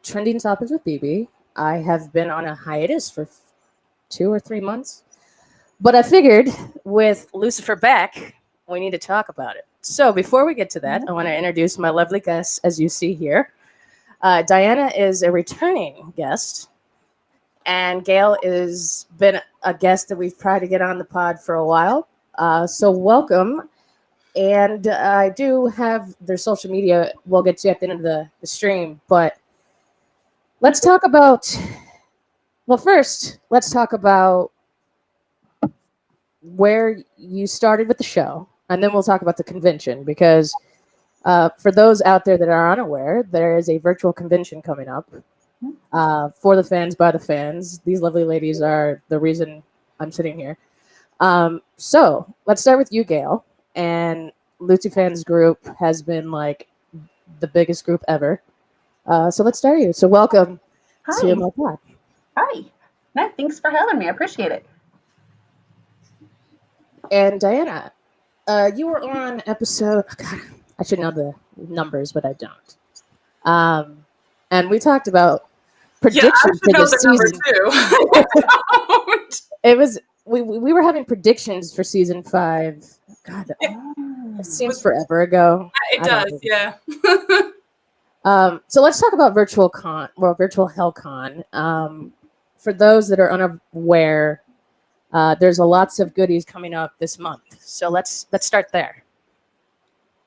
Trending Topics with BB. I have been on a hiatus for 2 or 3 months, but I figured with Lucifer back, we need to talk about it. So before we get to that, I want to introduce my lovely guests, as you see here. Diana is a returning guest, and Gail is been a guest that we've tried to get on the pod for a while. So welcome. And I do have their social media we'll get to at the end of the stream, but let's talk about, well, first, let's talk about where you started with the show, and then we'll talk about the convention, because for those out there that are unaware, there is a virtual convention coming up for the fans, by the fans. These lovely ladies are the reason I'm sitting here. So let's start with you, Gail. And Lucifer's group has been like the biggest group ever. So let's start you. So welcome to my pod. Hi. No, thanks for having me. I appreciate it. And Diana, you were on episode, God, I should know the numbers, but I don't. And we talked about predictions for this season. It was we were having predictions for season 5. God, it seems forever ago. It does, yeah. So let's talk about virtual HellCon. For those that are unaware, there's lots of goodies coming up this month. So let's start there.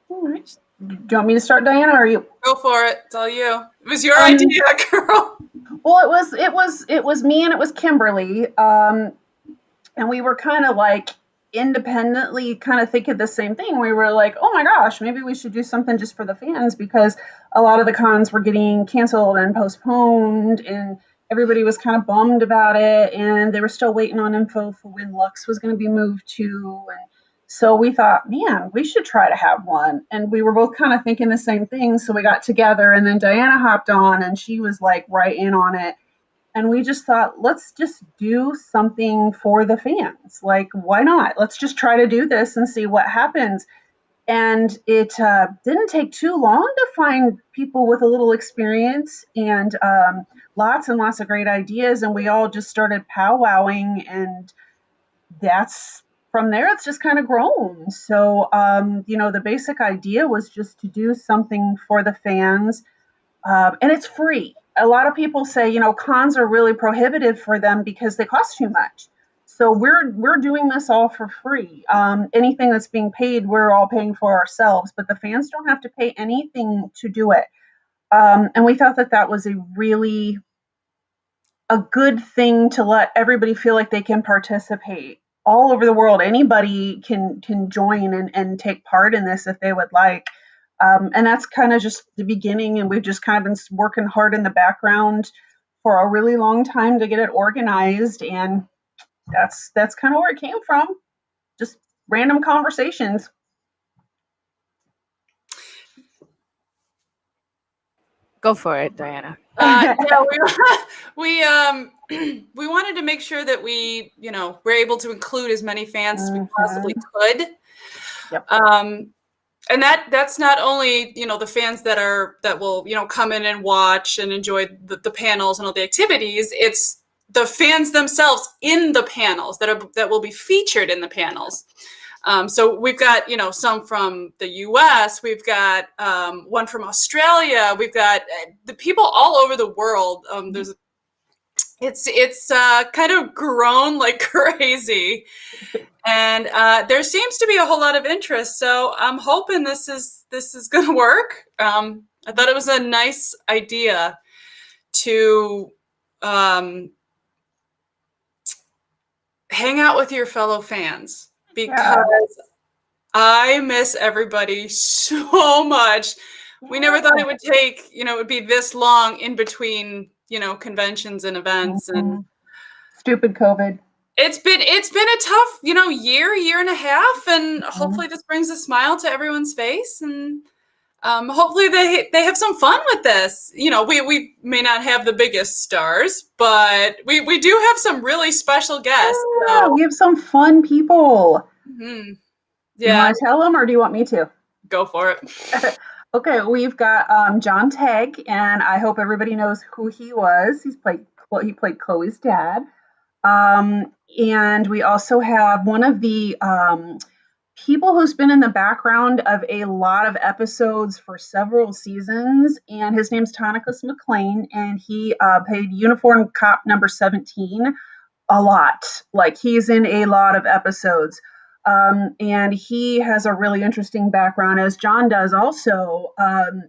All right. Do you want me to start, Diana, or you? Go for it. It's all you. It was your idea, girl. Well, it was me and it was Kimberly. And we were kind of like independently kind of thinking the same thing. We were like, oh my gosh, maybe we should do something just for the fans, because a lot of the cons were getting canceled and postponed, and everybody was kind of bummed about it, and they were still waiting on info for when Lux was going to be moved to. And so we thought, man, we should try to have one. And we were both kind of thinking the same thing. So we got together, and then Diana hopped on, and she was like right in on it. And we just thought, let's just do something for the fans. Like, why not? Let's just try to do this and see what happens. And it didn't take too long to find people with a little experience, and lots and lots of great ideas. And we all just started powwowing, and that's from there, it's just kind of grown. So, the basic idea was just to do something for the fans. And it's free. A lot of people say, cons are really prohibitive for them because they cost too much. So we're doing this all for free. Anything that's being paid, we're all paying for ourselves, but the fans don't have to pay anything to do it. And we thought that was a good thing to let everybody feel like they can participate all over the world. Anybody can join and take part in this if they would like. And that's kind of just the beginning, and we've just kind of been working hard in the background for a really long time to get it organized, and that's kind of where it came from. Just random conversations. Go for it, Diana. We wanted to make sure that we, we're able to include as many fans as we possibly could. Yep. And that's not only, the fans that will, come in and watch and enjoy the panels and all the activities. It's the fans themselves in the panels that will be featured in the panels. So we've got, some from the US, we've got one from Australia, we've got the people all over the world. It's kind of grown like crazy. And there seems to be a whole lot of interest, so I'm hoping this is going to work. I thought it was a nice idea to hang out with your fellow fans, because I miss everybody so much. We never thought it would take, it would be this long in between, conventions and events. And stupid COVID. It's been a tough, year and a half, and hopefully this brings a smile to everyone's face, and hopefully they have some fun with this. We may not have the biggest stars, but we do have some really special guests. Yeah, so. We have some fun people. Mm-hmm. Yeah. Do you want to tell them, or do you want me to? Go for it. Okay, we've got John Tagg, and I hope everybody knows who he was. He played Chloe's dad. And we also have one of the people who's been in the background of a lot of episodes for several seasons, and his name's Tonicus McLean, and he played Uniform Cop number 17 a lot. Like he's in a lot of episodes. And he has a really interesting background, as John does also.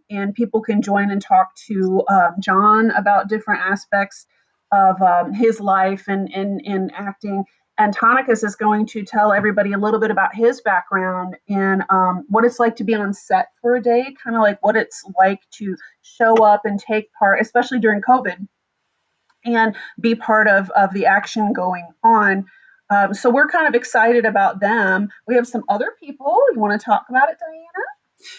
And people can join and talk to John about different aspects of his life and acting. And Tonicus is going to tell everybody a little bit about his background and what it's like to be on set for a day, kind of like what it's like to show up and take part, especially during COVID, and be part of the action going on. So we're kind of excited about them. We have some other people. You want to talk about it, Diana?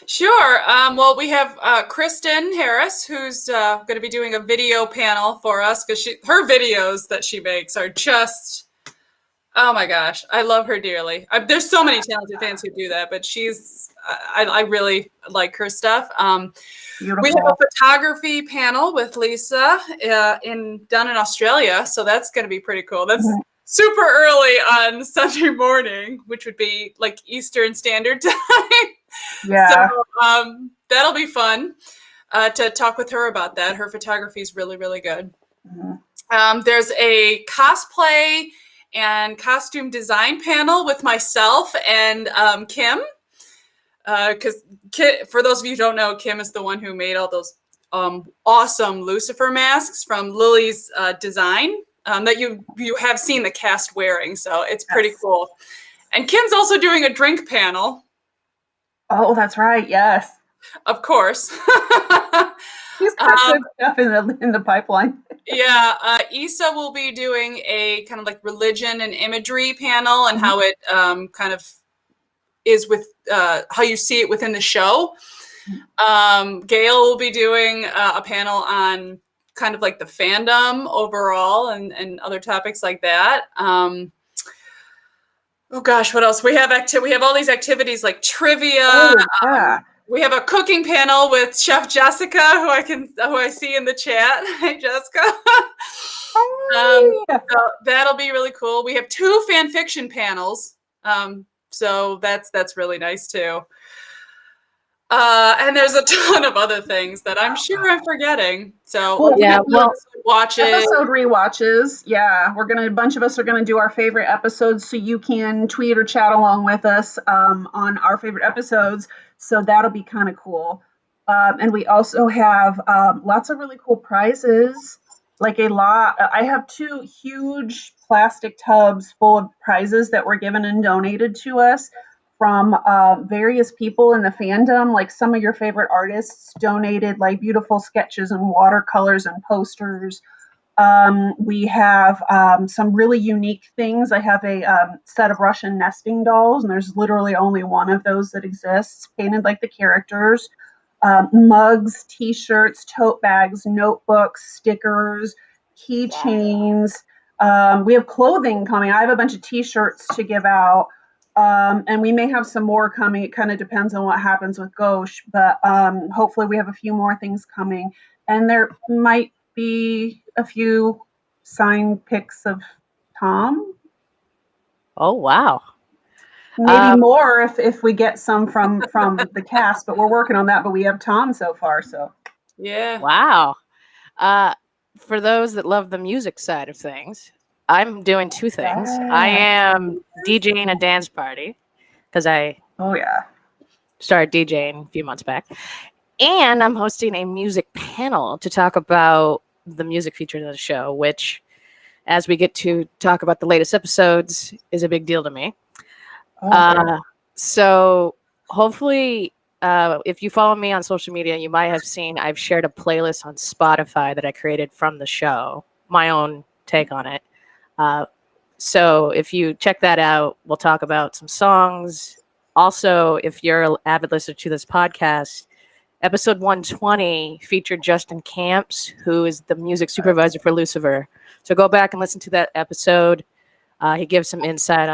Sure. Well, we have Kristen Harris, who's going to be doing a video panel for us because her videos that she makes are just, oh my gosh, I love her dearly. There's so many talented fans who do that, but I really like her stuff. Beautiful. We have a photography panel with Lisa down in Australia, so that's going to be pretty cool. That's super early on Sunday morning, which would be like Eastern Standard Time. Yeah. So that'll be fun to talk with her about that. Her photography is really, really good. Mm-hmm. There's a cosplay and costume design panel with myself and Kim. Because for those of you who don't know, Kim is the one who made all those awesome Lucifer masks from Lily's design that you have seen the cast wearing. So it's pretty cool. And Kim's also doing a drink panel. Oh, that's right. Yes. Of course. He's got good stuff in the pipeline. Yeah. Issa will be doing a kind of like religion and imagery panel and how it kind of is with how you see it within the show. Gail will be doing a panel on kind of like the fandom overall and other topics like that. Oh gosh, what else? We have all these activities like trivia. Oh, yeah. We have a cooking panel with Chef Jessica, who I see in the chat. Hi, Jessica. So that'll be really cool. We have 2 fan fiction panels. So that's really nice too. And there's a ton of other things that I'm sure I'm forgetting. So watches, episode rewatches. Yeah, a bunch of us are gonna do our favorite episodes, so you can tweet or chat along with us on our favorite episodes. So that'll be kind of cool. And we also have lots of really cool prizes. Like I have 2 huge plastic tubs full of prizes that were given and donated to us from various people in the fandom. Like some of your favorite artists donated like beautiful sketches and watercolors and posters. We have some really unique things. I have a set of Russian nesting dolls, and there's literally only one of those that exists, painted like the characters. Mugs, t-shirts, tote bags, notebooks, stickers, keychains. We have clothing coming. I have a bunch of t-shirts to give out. And we may have some more coming. It kind of depends on what happens with Ghosh, but hopefully we have a few more things coming. And there might be a few signed pics of Tom. Oh, wow. Maybe more if we get some from the cast, but we're working on that. But we have Tom so far, so. Yeah. Wow. For those that love the music side of things, I'm doing 2 things. I am DJing a dance party because I started DJing a few months back. And I'm hosting a music panel to talk about the music features of the show, which, as we get to talk about the latest episodes, is a big deal to me. So hopefully, if you follow me on social media, you might have seen I've shared a playlist on Spotify that I created from the show, my own take on it. So if you check that out, we'll talk about some songs. Also, if you're an avid listener to this podcast, episode 120 featured Justin Camps, who is the music supervisor for Lucifer. So go back and listen to that episode. He gives some insight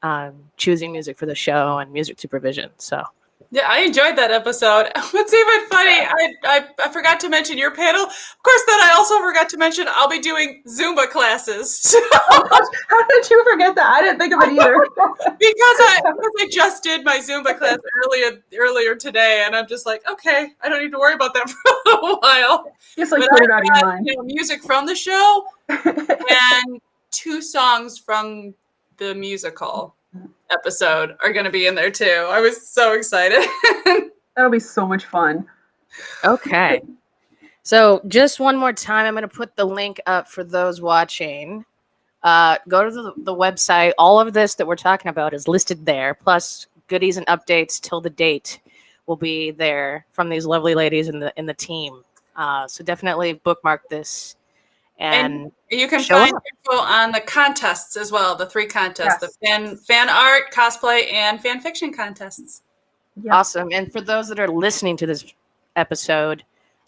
on choosing music for the show and music supervision. So Yeah, I enjoyed that episode. What's even funny, I forgot to mention your panel. Of course, then I also forgot to mention I'll be doing Zumba classes. Oh gosh, how did you forget that? I didn't think of it either. Because I just did my Zumba class earlier today, and I'm just like, okay, I don't need to worry about that for a while. Just like But put I it out of your got, mind. music from the show and 2 songs from the musical episode are going to be in there too. I was so excited. That'll be so much fun. Okay. So just one more time, I'm going to put the link up for those watching. Go to the website. All of this that we're talking about is listed there. Plus goodies and updates till the date will be there from these lovely ladies in the team. So definitely bookmark this. And you can show find up. info on the contests as well, the 3 contests, Yes. the fan art, cosplay, and fan fiction contests. Yep. Awesome. And for those that are listening to this episode,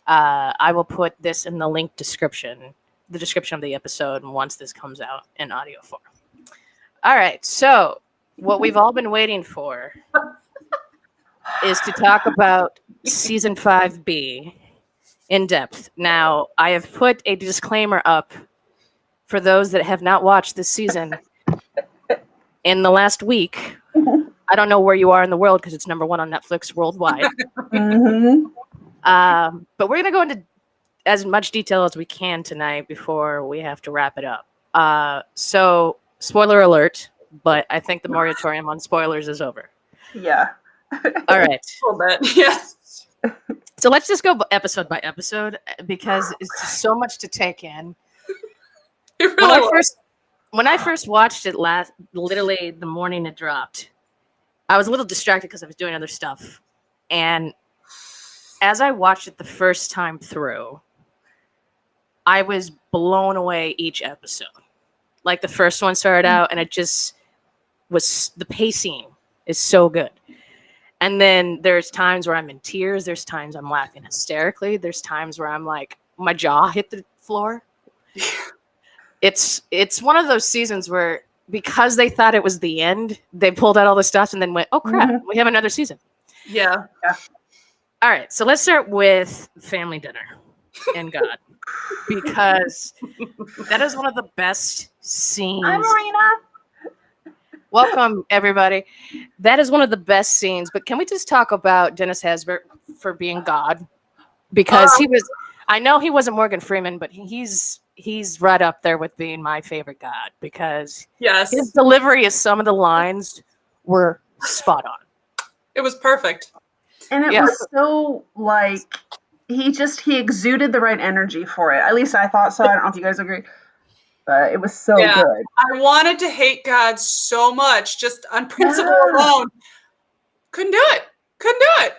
I will put this in the link description, the description of the episode once this comes out in audio form. All right. So what we've all been waiting for is to talk about season 5B in depth. Now, I have put a disclaimer up for those that have not watched this season in the last week. I don't know where you are in the world because it's number 1 on Netflix worldwide. Mm-hmm. But we're going to go into as much detail as we can tonight before we have to wrap it up. So, spoiler alert, but I think the moratorium on spoilers is over. Yeah. All right. A little bit, yeah. So let's just go episode by episode because it's just so much to take in. It really was. When I first watched it literally the morning it dropped, I was a little distracted because I was doing other stuff. And as I watched it the first time through, I was blown away each episode. Like the first one started out and it just was, the pacing is so good. And then there's times where I'm in tears. There's times I'm laughing hysterically. There's times where I'm like, my jaw hit the floor. It's one of those seasons where because they thought it was the end, they pulled out all the stuff and then went, oh crap, we have another season. Yeah. All right, so let's start with family dinner and God. Because that is one of the best scenes. Hi, Marina. Welcome, everybody. That is one of the best scenes. But can we just talk about Dennis Haysbert for being God? Because I know he wasn't Morgan Freeman, but he's right up there with being my favorite God because Yes. his delivery of some of the lines were spot on. It was perfect. And it Yeah. was so like he exuded the right energy for it. At least I thought so. I don't know if you guys agree. But it was so Yeah. good. I wanted to hate God so much, just on principle Yeah. alone. Couldn't do it.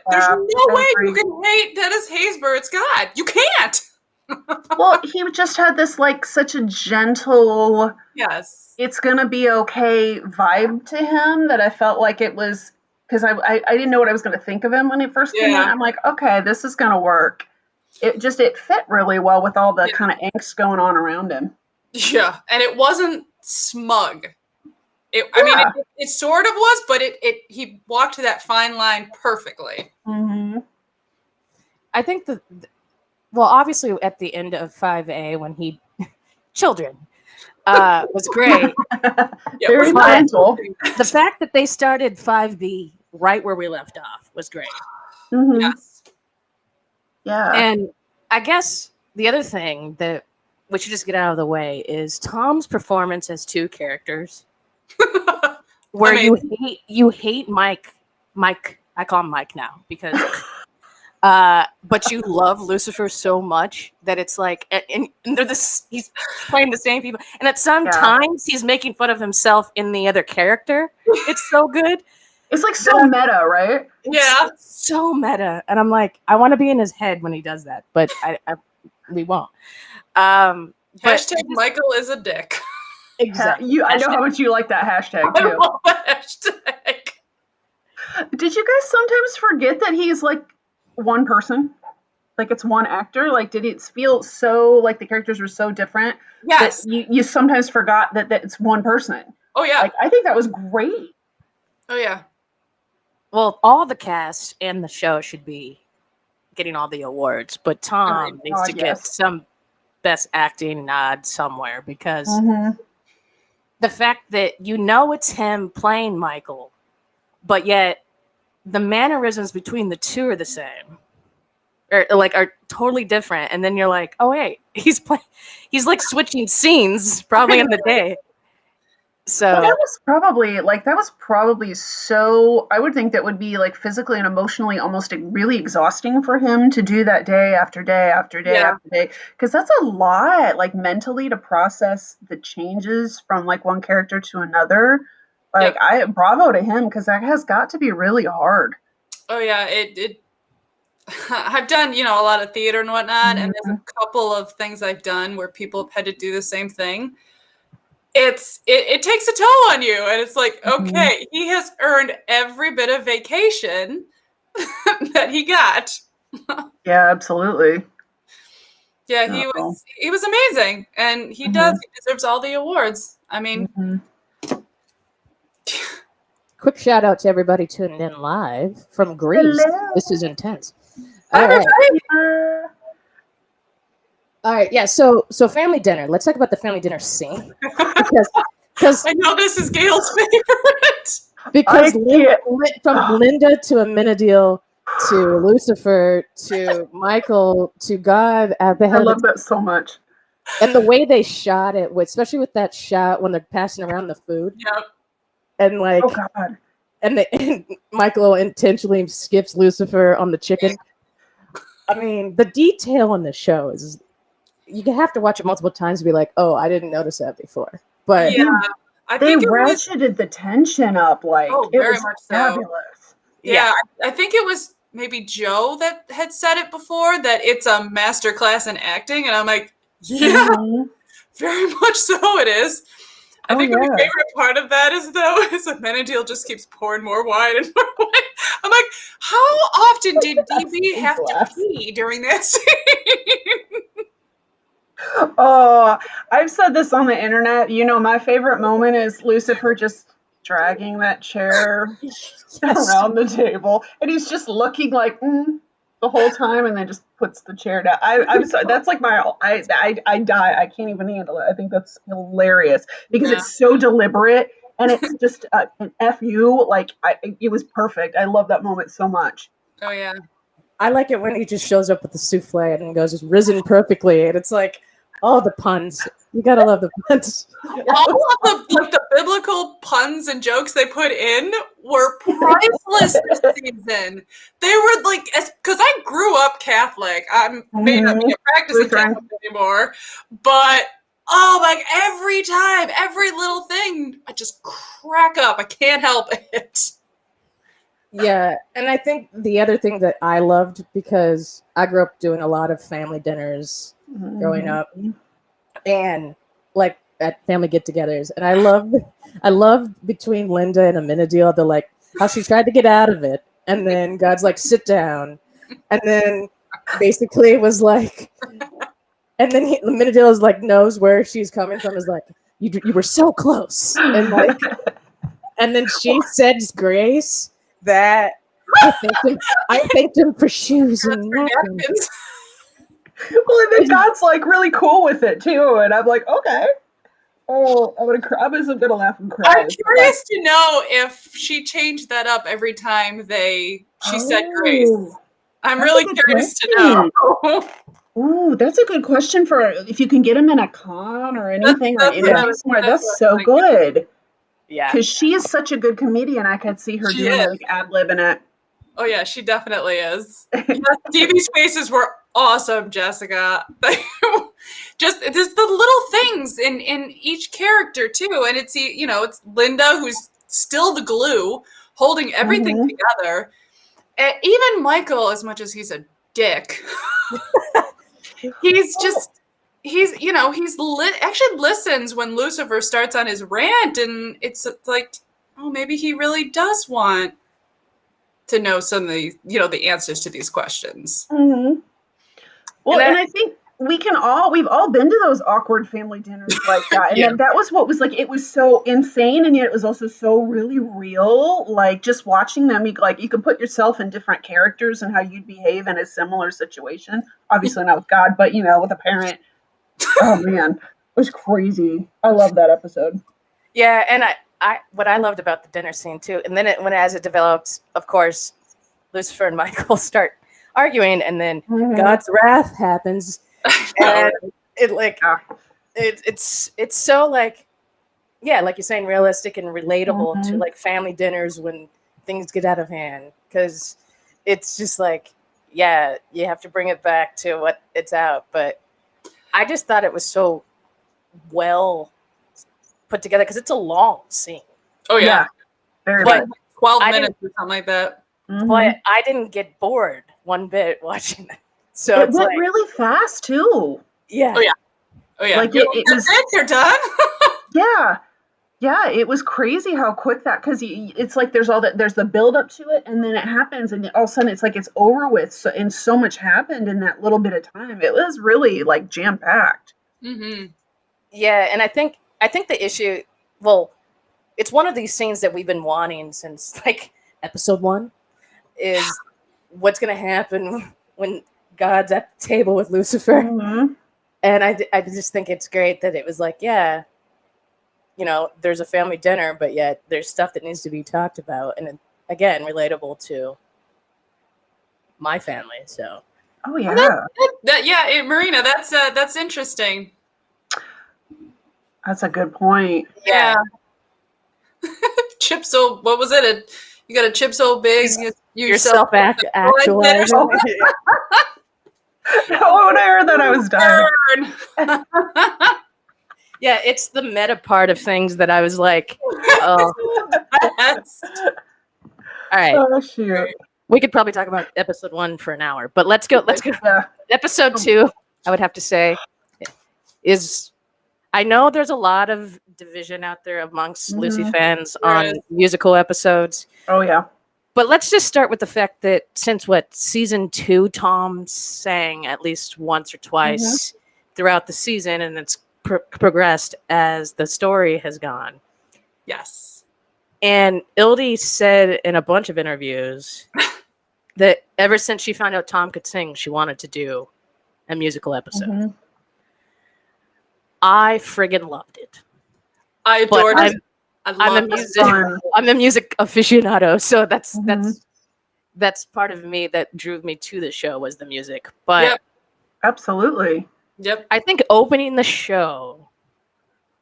There's Yeah, no I way agree. you can hate Dennis Haysbert's God. You can't. Well, he just had this like such a gentle, Yes. it's gonna be okay vibe to him that I felt like it was because I didn't know what I was gonna think of him when he first came in. Yeah. I'm like, okay, this is gonna work. It fit really well with all the Yeah. kind of angst going on around him. Yeah, and it wasn't smug. I mean, it sort of was, but he walked that fine line perfectly. Mm-hmm. I think well, obviously at the end of 5A when he children was great. Yeah, Very but- gentle. The fact that they started 5B right where we left off was great. Mm-hmm. Yes. Yeah. And I guess the other thing that we should just get out of the way is Tom's performance as 2 characters. Where you hate Mike. I call him Mike now because but you love Lucifer so much that it's like and they're he's playing the same people. And at some times he's making fun of himself in the other character. It's so good. It's like so meta, right? Yeah. It's so meta. And I'm like, I want to be in his head when he does that, but we won't. Hashtag Michael is a dick. Exactly. I know how much you like that hashtag I too. love that hashtag. Did you guys sometimes forget that he's like one person? Like it's one actor? Like did it feel so like the characters were so different? Yes. That you sometimes forgot that it's one person. Oh yeah. Like I think that was great. Oh yeah. well, all the cast and the show should be getting all the awards, but Tom Oh, needs to God, get yes. some best acting nod somewhere because Mhm. the fact that it's him playing Michael, but yet the mannerisms between the two are the same. Or like are totally different, and then you're like, oh wait, he's like switching scenes probably in the day. Well, So that was probably so. I would think that would be like physically and emotionally almost really exhausting for him to do that day after day after day Yeah. after day, because that's a lot, like mentally to process the changes from like one character to another. Like, Yep. I bravo to him because that has got to be really hard. Oh yeah, it I've done, a lot of theater and whatnot, and there's Mhm. a couple of things I've done where people have had to do the same thing. It takes a toll on you, and it's like, Mhm. okay, he has earned every bit of vacation that he got. Yeah, absolutely. Yeah, Oh. he was amazing, and he Mhm. deserves all the awards. I mean, Mhm. quick shout out to everybody tuning in live from Greece. Hello. This is intense. bye All right. everybody. Uh, All right, yeah. So family dinner. Let's talk about the family dinner scene because I know this is Gail's favorite. I can't. From Linda to Amenadiel to Lucifer to Michael to God at the I head of love the that so much. and the way they shot it, especially with that shot when they're passing around the food Yep. and Oh like God. and Michael intentionally skips Lucifer on the chicken. I mean, the detail in the show is you have to watch it multiple times to be like, oh, I didn't notice that before. But Yeah, They I they think it was. ratcheted the tension up, like Oh, it very was much so. fabulous. yeah, Yeah, I think it was maybe Joe that had said it before that it's a master class in acting, and I'm like, yeah, Mhm. very much so it is. I Oh think my yeah. favorite part of that is though is that Menadil just keeps pouring more wine and more wine. I'm like, how often did That's DB his have to glass. pee during that scene? Oh, I've said this on the internet. My favorite moment is Lucifer just dragging that chair yes, around the table, and he's just looking like the whole time, and then just puts the chair down. I'm sorry. That's like I die. I can't even handle it. I think that's hilarious because Yeah. it's so deliberate, and it's just an fu. Like it was perfect. I love that moment so much. Oh yeah. I like it when he just shows up with the souffle and goes, "It's risen perfectly," and it's like, oh, the puns. You gotta love the puns. All of the biblical puns and jokes they put in were priceless this season. They were like, because I grew up Catholic. I may not be Mhm. a practicing Lutheran. Catholic anymore, but oh, like every time, every little thing, I just crack up. I can't help it. Yeah, and I think the other thing that I loved because I grew up doing a lot of family dinners growing Mhm. up, and like at family get-togethers, and I loved between Linda and Amenadiel the like how she tried to get out of it, and then God's like, sit down, and then basically was like, and then Amenadiel is like knows where she's coming from, is like, you were so close, and like, and then she says grace that I thanked him for shoes That's and for napkins. napkins. Well, and then God's like really cool with it too, and I'm like, okay. Oh, I'm gonna cry. I'm gonna laugh and cry. I'm It's so much. curious to know if she changed that up every time she said grace. Oh, I'm that's a really good curious to question. know. Oh, that's a good question for if you can get him in a con or anything or an Yeah, interview somewhere. That's That's what so I'm thinking. good yeah. because she is such a good comedian. I could see her She doing is. like ad libbing Oh yeah, she definitely is. it. Yes, DB's faces were awesome, Jessica. Just the little things in each character too, and it's Linda who's still the glue, holding everything Mhm. together. And even Michael, as much as he's a dick, he's Oh, just actually listens when Lucifer starts on his rant, and it's like, oh, maybe he really does want to know some of the answers to these questions. mhm. Well, And and I, I think we've all been to those awkward family dinners like that. And Yeah. that was what was like, it was so insane. And yet it was also so really real. Like just watching them, you could put yourself in different characters and how you'd behave in a similar situation. Obviously not with God, but with a parent. Oh man, it was crazy. I love that episode. Yeah, and I what I loved about the dinner scene too, and then as it develops, of course, Lucifer and Michael start arguing, and then God's wrath happens, and it's so like, yeah, like you're saying, realistic and relatable to like family dinners when things get out of hand, because it's just like, yeah, you have to bring it back to what it's out. But I just thought it was so well put together because it's a long scene. Oh yeah, very like much. 12 minutes or something like that. But I didn't get bored one bit watching it. So it it's went like, really fast too. yeah. Oh yeah. Like it was. You're done. Yeah, it was crazy how quick that, because it's like there's the build up to it, and then it happens, and all of a sudden it's like it's over with. And so much happened in that little bit of time. It was really like jam packed. Yeah, and I think the issue, well, it's one of these scenes that we've been wanting since like episode 1, is what's going to happen when God's at the table with Lucifer. And I just think it's great that it was like, yeah, there's a family dinner, but yet there's stuff that needs to be talked about, and again, relatable to my family. So, oh yeah, Marina, that's interesting. That's a good point. Yeah. Chip so, what was it? You got a chip so big, yourself actualizing. Oh, when I heard that, I was done. Yeah, it's the meta part of things that I was like, oh. Yes. All right. Oh shoot. We could probably talk about episode 1 for an hour, but let's go. Yeah. Episode 2, I would have to say, is, I know there's a lot of division out there amongst Lucy fans on musical episodes. Oh yeah. But let's just start with the fact that since season 2, Tom sang at least once or twice throughout the season, and it's progressed as the story has gone. Yes. And Ildy said in a bunch of interviews that ever since she found out Tom could sing, she wanted to do a musical episode. I friggin' loved it. I adored it. I'm a music aficionado, so that's part of me that drew me to the show, was the music. But absolutely. Yep. I think opening the show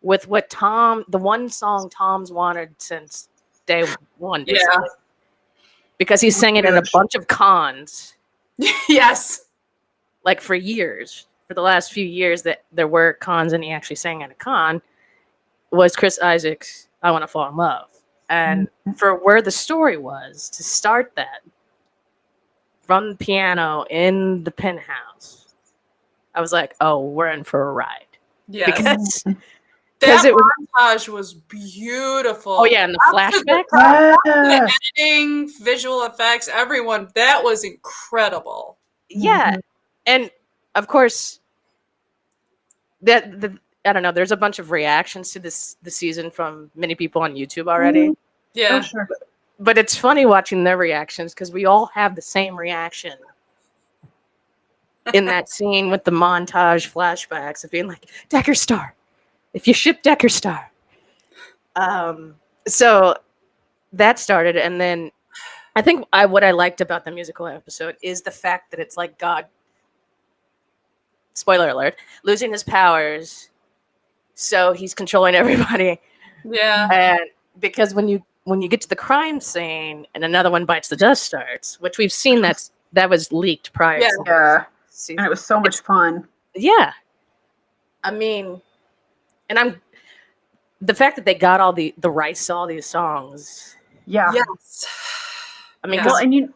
with the one song Tom's wanted since day one, basically, because he's sang it in a bunch of cons. Yes. Like for years, for the last few years that there were cons and he actually sang at a con, was Chris Isaak's I Want to Fall in Love. And for where the story was, to start that from the piano in the penthouse, I was like, oh, we're in for a ride. Yeah. Because that montage was beautiful. Oh, yeah, and the flashbacks. The editing, visual effects, everyone, that was incredible. Yeah. And, of course, I don't know, there's a bunch of reactions to the season from many people on YouTube already. Yeah. Oh, sure. But it's funny watching their reactions because we all have the same reaction in that scene with the montage flashbacks of being like, Decker Star, if you ship Decker Star. So that started, and then I think what I liked about the musical episode is the fact that it's like God, spoiler alert, losing his powers, so he's controlling everybody. Yeah. And because when you get to the crime scene and another one bites the dust starts, which we've seen that was leaked prior. Yeah. And it was so much fun. Yeah. I mean, and the fact that they got all the rights to all these songs. Yeah. Yes. I mean, well, and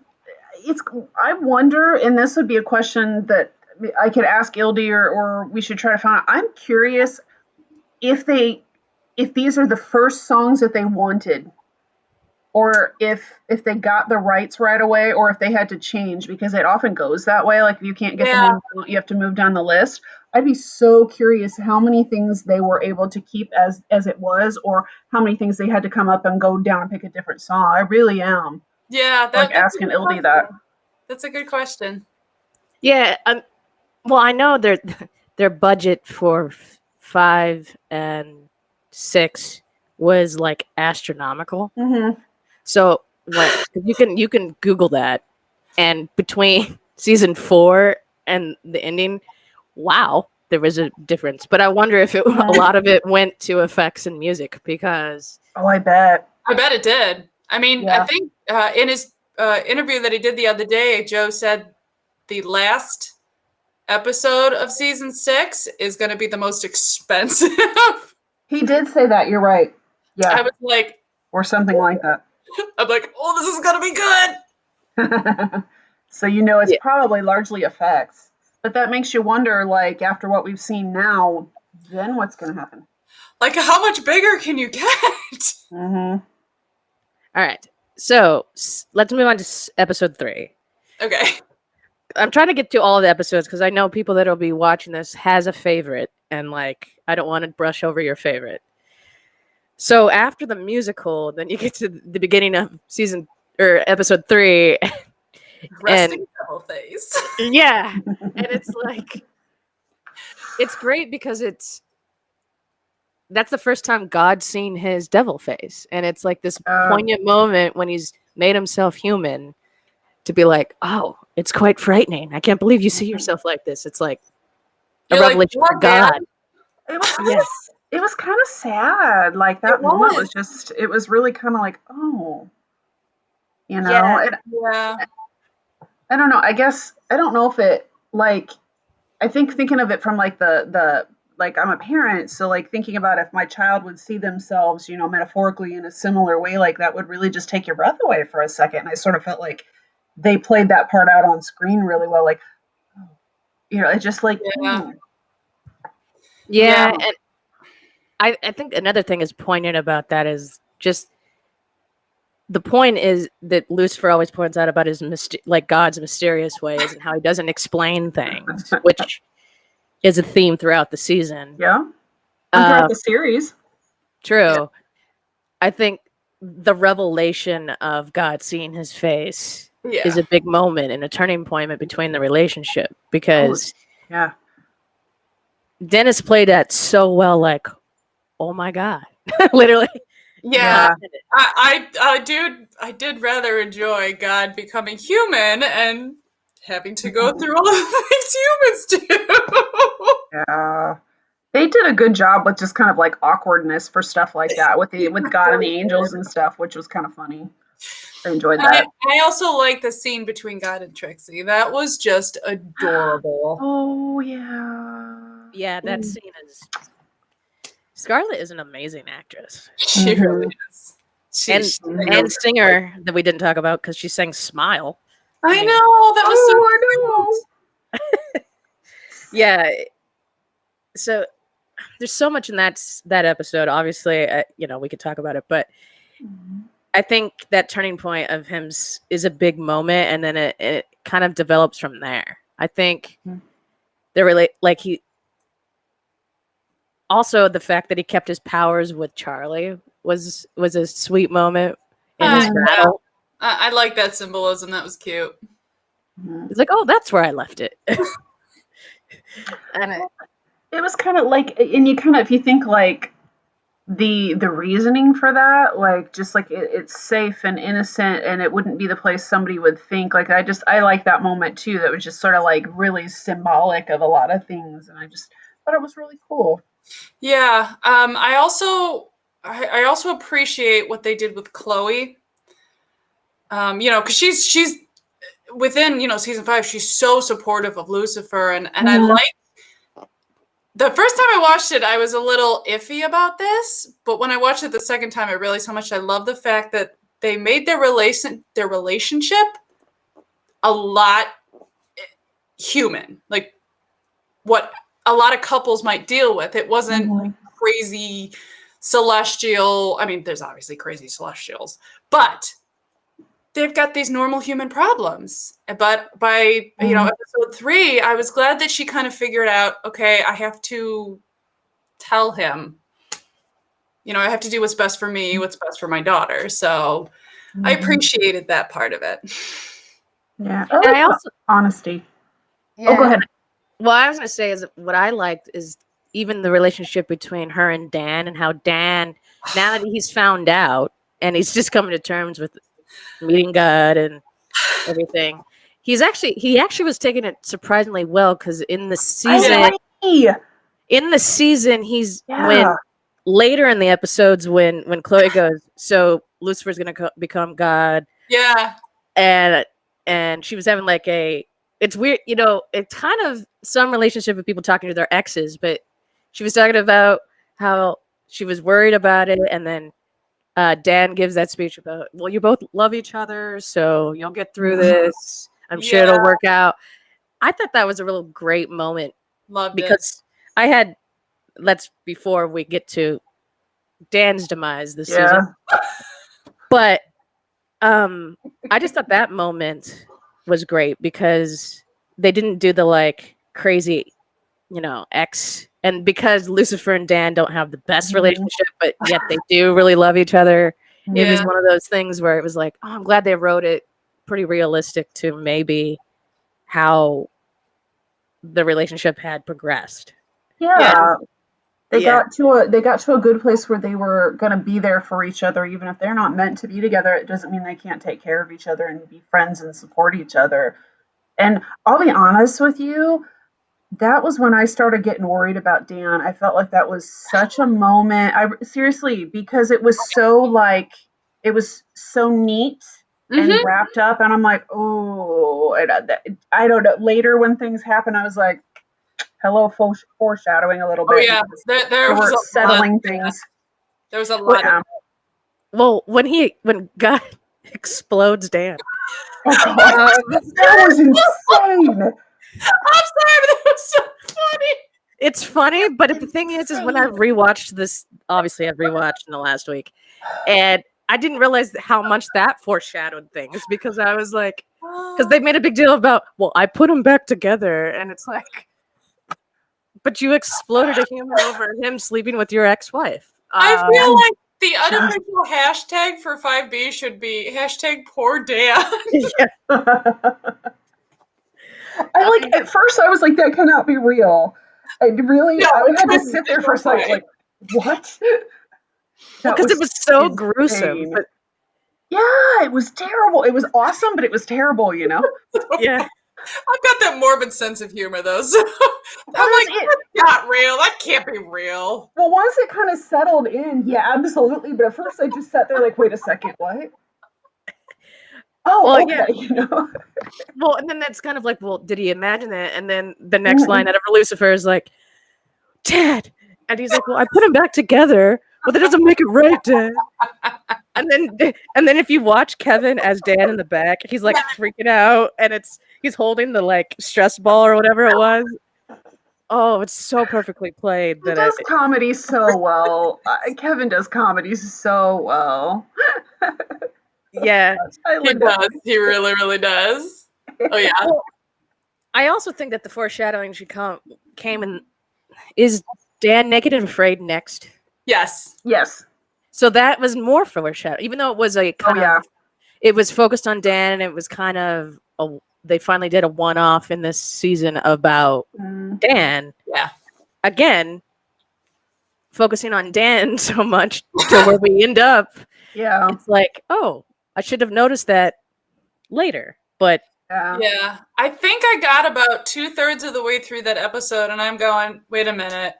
I wonder, and this would be a question that I could ask Ildy or we should try to find out. I'm curious if these are the first songs that they wanted or if they got the rights right away, or if they had to change, because it often goes that way. Like if you can't get the Yeah. name, you have to move down the list. I'd be so curious how many things they were able to keep as it was, or how many things they had to come up and go down and pick a different song. I really am Yeah, like that's a asking good Ildy that. question. That's a good question. Yeah. Well, I know their budget for 5 and 6 was like astronomical. Mm-hmm. So what you can Google that, and between season 4 and the ending, wow, there was a difference. But I wonder if a Mm-hmm. lot of it went to effects and music because Oh, I bet. I bet it did. I mean, I Yeah. think in his interview that he did the other day, Joe said the last episode of season 6 is going to be the most expensive. He did say that. You're right. I Yeah, was like, or something like that. I'm like, oh, this is going to be good. So it's yeah, probably largely effects, but that makes you wonder. Like after what we've seen now, then what's going to happen? Like, how much bigger can you get? Mm-hmm. all right. So let's move on to episode 3. Okay. I'm trying to get to all of the episodes because I know people that'll be watching this has a favorite, and like I don't want to brush over your favorite. So after the musical, then you get to the beginning of season or episode 3, Resting and devil face. yeah, and it's like it's great because that's the first time God's seen his devil face, and it's like this poignant moment when he's made himself human to be like, oh, it's quite frightening. I can't believe you see yourself like this. It's like a You're like, revelation "What, from God. It was kind Yeah. of it was kind of sad. Like that It moment was. was just it was really kind of like, oh, Yeah. and Yeah. I don't know. I guess I don't know if it like I think thinking of it from like the like I'm a parent, so like thinking about if my child would see themselves, metaphorically in a similar way, like that would really just take your breath away for a second. And I sort of felt like they played that part out on screen really well. Like, it's just like, Yeah. Yeah. Yeah. And I think another thing is poignant about that is just the point is that Lucifer always points out about his like God's mysterious ways and how he doesn't explain things, which is a theme throughout the season. yeah, and throughout the series. True. Yeah. I think the revelation of God seeing his face Yeah. is a big moment and a turning point between the relationship because Yeah. Dennis played that so well, like, oh my God, literally. Yeah. I did rather enjoy God becoming human and having to go through all the things humans do. Yeah. They did a good job with just kind of like awkwardness for stuff like that with God and the angels and stuff, which was kind of funny. I enjoyed that. I also like the scene between God and Trixie. That was just adorable. Oh yeah. Yeah, that scene is. Scarlett is an amazing actress. She really is. And singer that we didn't talk about because she sang "Smile." I know that was I know. Yeah. So there's so much in that episode. Obviously, we could talk about it, but I think that turning point of him is a big moment, and then it kind of develops from there. I think they're really like he. Also, the fact that he kept his powers with Charlie was a sweet moment in his battle. I like that symbolism. That was cute. He's like, "Oh, that's where I left it." And it was kind of like, and you kind of, if you think like the reasoning for that, like just like it's safe and innocent, and it wouldn't be the place somebody would think. Like I like that moment too. That was just sort of like really symbolic of a lot of things, and I just thought it was really cool. Yeah. I also appreciate what they did with Chloe. Because she's within season 5, she's so supportive of Lucifer, and I like. The first time I watched it, I was a little iffy about this, but when I watched it the second time, I realized how much I love the fact that they made their relationship a lot human, like what a lot of couples might deal with. It wasn't like crazy celestial. I mean, there's obviously crazy celestials, but they've got these normal human problems. But by episode 3, I was glad that she kind of figured out, okay, I have to tell him, I have to do what's best for me, what's best for my daughter. So I appreciated that part of it. Yeah. And I also honesty. yeah. Oh, go ahead. Well, I was going to say is what I liked is even the relationship between her and Dan, and how Dan, now that he's found out and he's just coming to terms with meeting God and everything, he actually was taking it surprisingly well, because in the season, he's when later in the episodes when Chloe goes, so Lucifer's gonna become God, and she was having like it's weird, it's kind of some relationship with people talking to their exes, but she was talking about how she was worried about it, and then Dan gives that speech about, well, you both love each other, so you'll get through this. I'm sure it'll work out. I thought that was a real great moment. Loved because that's before we get to Dan's demise this season. But I just thought that moment was great, because they didn't do the like crazy, ex, and because Lucifer and Dan don't have the best relationship, but yet they do really love each other. It was one of those things where it was like, oh, I'm glad they wrote it pretty realistic to maybe how the relationship had progressed. They got to a good place where they were going to be there for each other, even if they're not meant to be together. It doesn't mean they can't take care of each other and be friends and support each other. And I'll be honest with you, that was when I started getting worried about Dan. I felt like that was such a moment. Seriously, because it was so neat and wrapped up, and I'm like, oh, I don't know. Later, when things happen, I was like, hello, foreshadowing a little bit. Oh yeah, there were settling things. There was a lot. Well, when God explodes Dan, that was insane. I'm sorry, but that was so funny. It's funny, but the thing is when I rewatched this, obviously I've rewatched in the last week, and I didn't realize how much that foreshadowed things, because I was like, because they made a big deal about, well, I put them back together, and it's like, but you exploded a human over him sleeping with your ex-wife. I feel like the unofficial hashtag for 5B should be hashtag poor Dan. At first I was like, that cannot be real. I had to sit there for a second, like, what? Because it was so gruesome. But yeah, it was terrible. It was awesome, but it was terrible, Yeah. I've got that morbid sense of humor, though. So I'm like, that's not real. That can't be real. Well, once it kind of settled in, yeah, absolutely. But at first I just sat there like, wait a second, what? Oh, well, okay, Well, and then that's kind of like, well, did he imagine that? And then the next line out of Lucifer is like, Dad. And he's like, well, I put them back together, but that doesn't make it right, Dad. And then if you watch Kevin as Dan in the back, he's like freaking out, and he's holding the like stress ball or whatever it was. Oh, it's so perfectly played. He does comedy so well. Kevin does comedy so well. Yeah, he does. He really, really does. Oh yeah. Well, I also think that the foreshadowing came in. Is Dan Naked and Afraid next? Yes. So that was more foreshadowing, even though it was a kind of. It was focused on Dan, and it was kind of they finally did a one-off in this season about Dan. Yeah. Again, focusing on Dan so much to where we end up. Yeah. It's like, oh, I should have noticed that later, but yeah. I think I got about 2/3 of the way through that episode, and I'm going, wait a minute.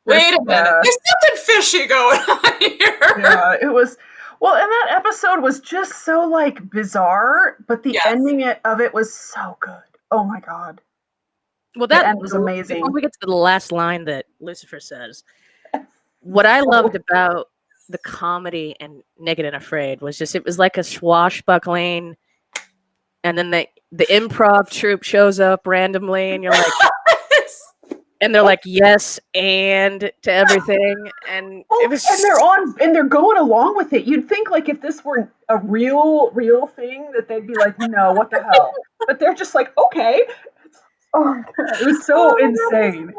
There's something fishy going on here. Yeah, it was. Well, and that episode was just so like bizarre, but the ending of it was so good. Oh my god. Well, that end was amazing. Before we get to the last line that Lucifer says, what I loved about the comedy and Naked and Afraid was just, it was like a swashbuckling, and then the improv troupe shows up randomly, and you're like, and they're like yes and to everything, and Well, it was and they're going along with it. You'd think like if this were a real thing that they'd be like, no, what the hell? But they're just like, okay. Oh my God, it was so insane.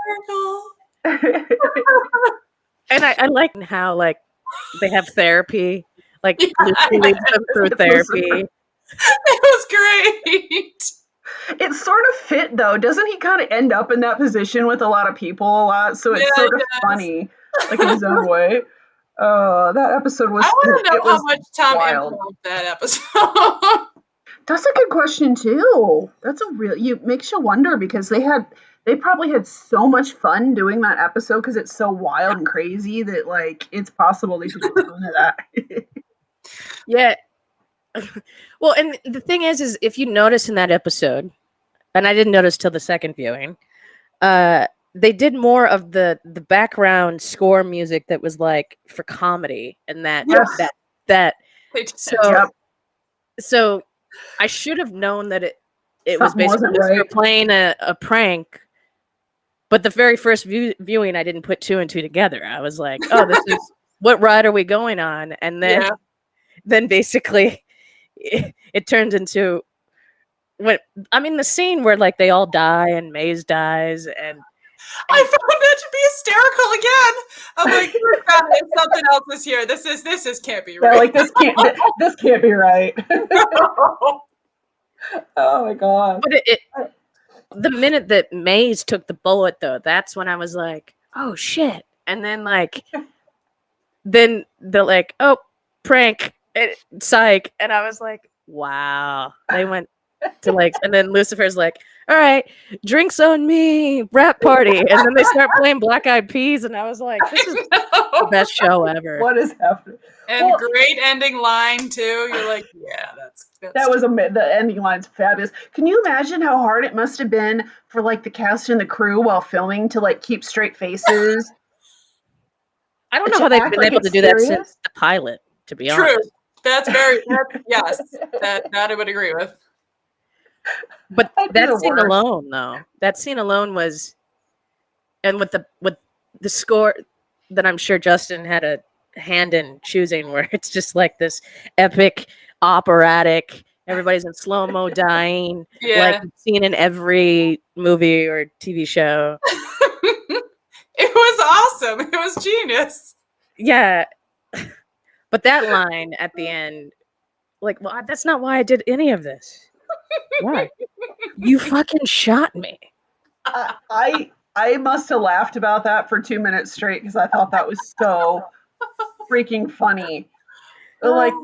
and I like how like they have therapy, like Yeah, Lucy leads them through therapy. it was great. It sort of fit though. Doesn't he kind of end up in that position with a lot of people a lot? So it's Yeah, sort it of does. funny, like in his own way. That episode was. I want to know It how was much Tom wild. improved that episode. That's a good question too. That's a real. You makes you wonder because they probably had so much fun doing that episode because it's so wild and crazy that like it's possible they did a ton of that. Yeah. Well, and the thing is if you notice in that episode, and I didn't notice till the second viewing, they did more of the background score music that was like for comedy, and Yes. that They did. so Yep. so I should have known that it was Something basically wasn't Lucifer right. playing a prank. But the very first viewing, I didn't put two and two together. I was like, "Oh, this is what ride are we going on?" And then, Yeah. then basically, it turns into the scene where like they all die and Maze dies, and I found that to be hysterical again. I'm like, "There's gotta be something else this year. This is can't be Yeah, right." like this can't be right. Oh my God. but the minute that Maze took the bullet, though, that's when I was like, "Oh shit!" And then then they're like, "Oh, prank, psych," and I was like, "Wow!" They went to like, and then Lucifer's like, "All right, drinks on me, rap party," and then they start playing Black Eyed Peas, and I was like, "This is the best show ever." What is happening? And Well, great ending line too. You're like, yeah, that's that was the ending line's fabulous. Can you imagine how hard it must have been for like the cast and the crew while filming to like keep straight faces? I don't know To how they've act been like able to it's do that serious? since the pilot, to be true. honest. Yes, that I would agree with. But I'd be that the scene worst. alone, though, that scene alone was, and with the score that I'm sure Justin had a hand in choosing, where it's just like this epic operatic, everybody's in slow mo dying, like Yeah. you've seen in every movie or TV show. It was awesome. It was genius. Yeah, but that line at the end, like, well, that's not why I did any of this. Why? You fucking shot me. I must have laughed about that for 2 minutes straight because I thought that was so freaking funny. Like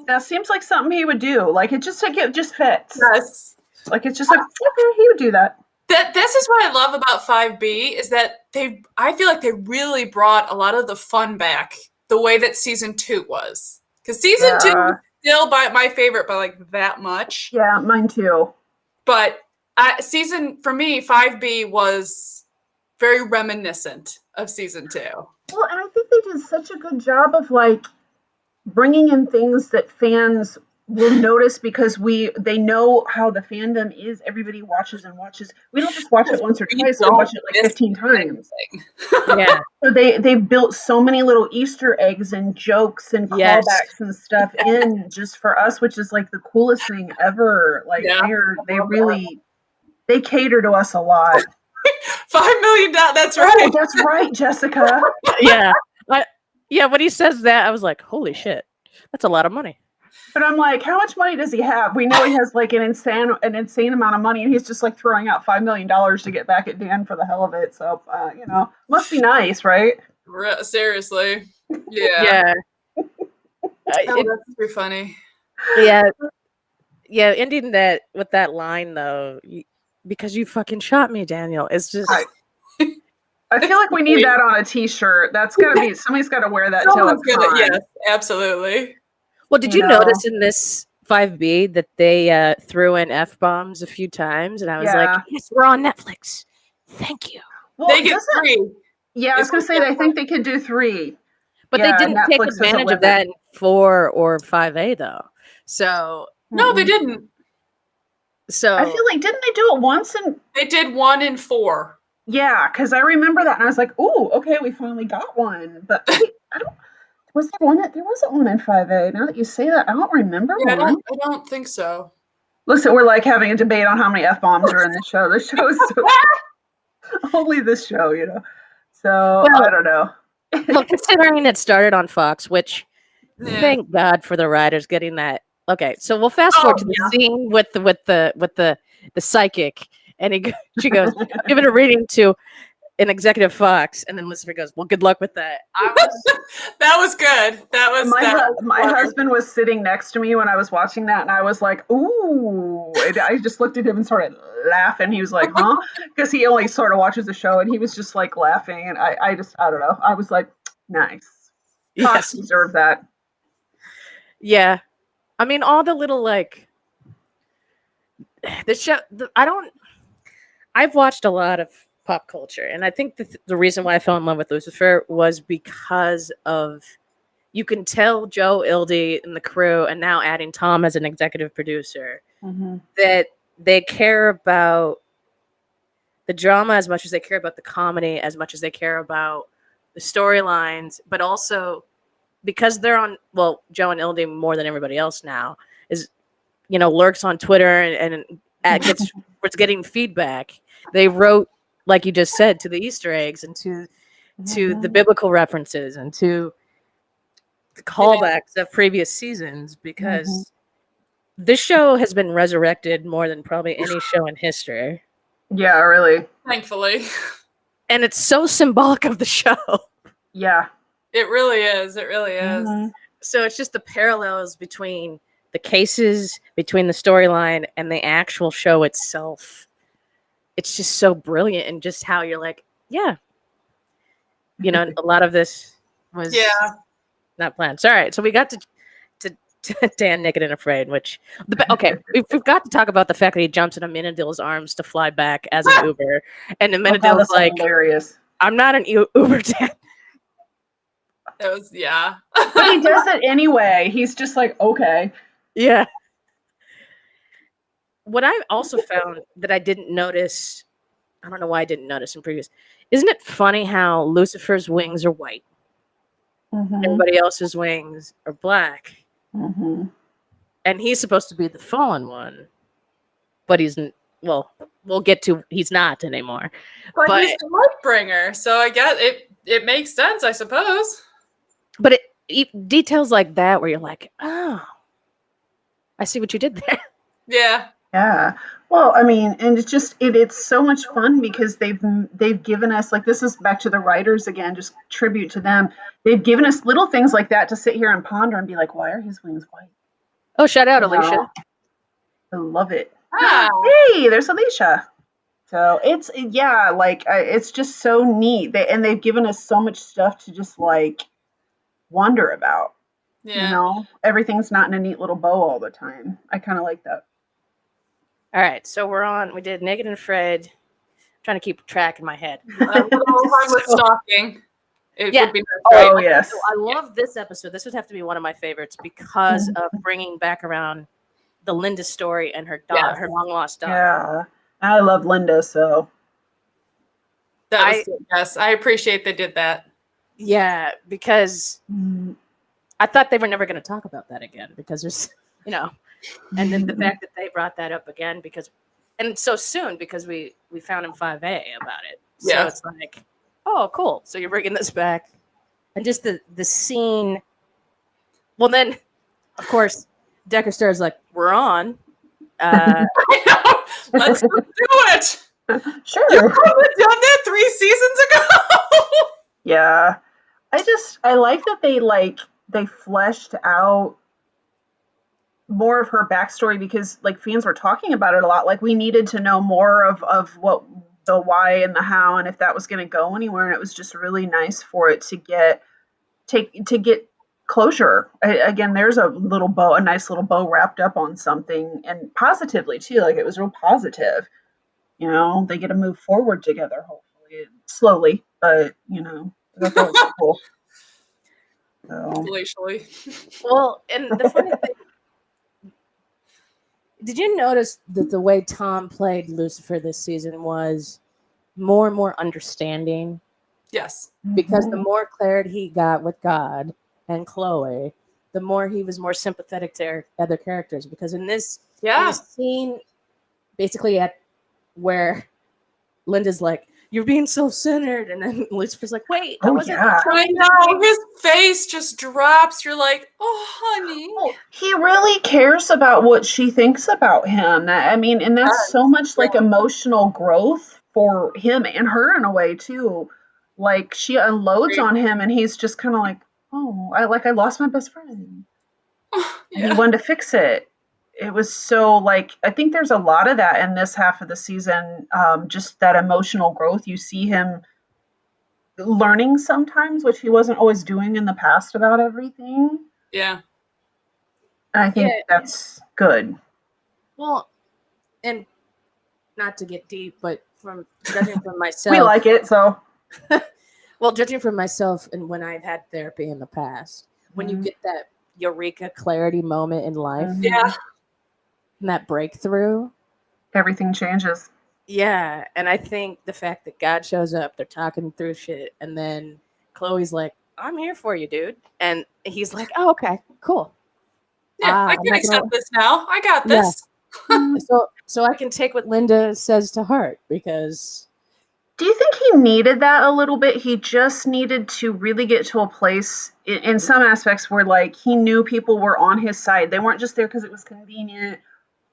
that seems like something he would do. Like it just fits. Yes. Like it's just like okay, he would do that. This is what I love about 5B is that I feel like they really brought a lot of the fun back the way that season 2 was. Because season 2 is still my favorite by like that much. Yeah, mine too. But for me, 5B was very reminiscent of season 2. Well, and I think they did such a good job of like bringing in things that fans will notice because they know how the fandom is. Everybody watches and watches. We don't just watch it once or twice. We watch it like 15 times. Yeah. So they've built so many little Easter eggs and jokes and Yes. callbacks and stuff in just for us, which is like the coolest thing ever. Like they cater to us a lot. $5 million. That's Oh, right. that's right, Jessica. Yeah. Yeah, when he says that, I was like, holy shit. That's a lot of money. But I'm like, how much money does he have? We know he has like an insane amount of money, and he's just like throwing out $5 million to get back at Dan for the hell of it. So, must be nice, right? Seriously. Yeah. Yeah. That's pretty funny. Yeah. Yeah, ending that with that line, though, because you fucking shot me, Daniel, it's just... I feel like we need that on a T-shirt. That's gotta be somebody's got to wear that till it's gone. Yes, absolutely. Well, did you notice in this 5B that they threw in F-bombs a few times? And I was like, yes, we're on Netflix. Thank you. Well, they get 3. Yeah, I was going to say, I think they could do 3. But they didn't take advantage of that in 4 or 5A, though. So... No, they didn't. So I feel like, didn't they do it once? They did 1 in 4. Yeah, because I remember that, and I was like, "Ooh, okay, we finally got one." But I don't. Was there one that there wasn't one in 5A? Now that you say that, I don't remember Yeah, one. I don't think so. Listen, we're like having a debate on how many f bombs are in the show. The show is so only this show, you know. So I Well, don't know. well, considering it started on Fox, which Yeah. thank God for the writers getting that. Okay, so we'll fast forward to the scene with the psychic, and she goes, "I'm giving a reading to an executive Fox," and then Lucifer goes, "Well, good luck with that." That was good. That was My clever. husband was sitting next to me when I was watching that, and I was like, "Ooh!" And I just looked at him and started laughing. He was like, "Huh?" Because he only sort of watches the show, and he was just like laughing. And I don't know. I was like, "Nice, Fox Yes, deserved that." yeah. I mean, all the little like the show. I don't. I've watched a lot of pop culture, and I think the reason why I fell in love with Lucifer was because of you can tell Joe Ildy and the crew, and now adding Tom as an executive producer, Mm-hmm. that they care about the drama as much as they care about the comedy, as much as they care about the storylines, but also because they're on, well, Joe and Ildy more than everybody else now is, lurks on Twitter and gets was getting feedback. They wrote, like you just said, to the Easter eggs and to the biblical references and to the callbacks of previous seasons, Mm-hmm. because this show has been resurrected more than probably any show in history. Yeah, really. Thankfully. And it's so symbolic of the show. Yeah. It really is. It really is. Mm-hmm. So it's just the parallels between the cases, between the storyline, and the actual show itself. It's just so brilliant, and just how you're like, yeah, a lot of this was Yeah. not planned. So, all right, so we got to Dan Naked and Afraid, which okay, we've got to talk about the fact that he jumps in Amenadiel's arms to fly back as an Uber, and Oh, God, Amenadiel's that's like, hilarious. "I'm not an Uber dad." It was, yeah. But he does it anyway. He's just like, okay. Yeah. What I also found that I didn't notice, I don't know why I didn't notice in previous. Isn't it funny how Lucifer's wings are white, Mm-hmm. everybody else's wings are black, Mm-hmm. and he's supposed to be the fallen one, but well, we'll get to he's not anymore. But he's the light bringer, so I guess it makes sense, I suppose. But details like that where you're like, oh, I see what you did there. Yeah. Yeah. Well, I mean, and it's so much fun because they've given us, like, this is back to the writers again, just tribute to them. They've given us little things like that to sit here and ponder and be like, why are his wings white? Oh, shout out, You Alicia. know, I love it. Ah. Hey, there's Alicia. So it's just so neat. They've given us so much stuff to just like wonder about. Yeah. Everything's not in a neat little bow all the time. I kind of like that. All right, so we did Naked and Afraid. I'm trying to keep track in my head. A little harmless stalking. It Yeah. would be Oh, yes. So I love this episode. This would have to be one of my favorites because of bringing back around the Linda story and her daughter, her long lost daughter. Yeah. I love Linda, so. That was good. Yes, I appreciate they did that. Yeah, because I thought they were never going to talk about that again because there's, and then the fact that they brought that up again and so soon because we found in 5A about it. So Yeah. it's like, oh, cool. So you're bringing this back. And just the scene. Well, then, of course, Decker Star's like, we're on. I know. Let's do it. Sure. You could have done that 3 seasons ago. Yeah. I like that they fleshed out more of her backstory because like fans were talking about it a lot. Like we needed to know more of what the why and the how and if that was going to go anywhere. And it was just really nice for it to get closure. Again, there's a nice little bow wrapped up on something, and positively too. Like it was real positive. They get to move forward together, hopefully, slowly, but I thought that was cool. So. Glacially. Well, and the funny thing, did you notice that the way Tom played Lucifer this season was more and more understanding, Yes. because the Mhm. more clarity he got with God and Chloe, the more he was more sympathetic to other characters. Because in Yeah. this scene, basically at where Linda's like, "You're being self-centered," and then Lucifer's like, "Wait, I Oh wasn't yeah. I trying to know. be." His face just drops. You're like, oh, honey. Well, he really cares about what she thinks about him. I mean, and that's so much like Yeah. emotional growth for him and her in a way too. Like she unloads Agreed. on him, and he's just kind of like, "Oh, I lost my best friend." And he Yeah. wanted to fix it. It was so like I think there's a lot of that in this half of the season. Just that emotional growth. You see him learning sometimes, which he wasn't always doing in the past about everything. Yeah. And I Yeah, think that's good. well, and not to get deep, but from judging from We myself, like it, so. well, judging from myself and when I've had therapy in the past, when you Mhm, get that eureka clarity moment in life Yeah. mhm. and that breakthrough, Everything changes. yeah. And I think the fact that God shows up, they're talking through shit, and then Chloe's like, "I'm here for you, dude," and he's like, "Oh, okay, cool. Yeah. I I'm can not gonna, accept this now. I got yeah." this. Mm. So I can take what Linda says to heart, because Do you think he needed that a little bit? He just needed to really get to a place in some aspects where, like, he knew people were on his side. They weren't just there because it was convenient,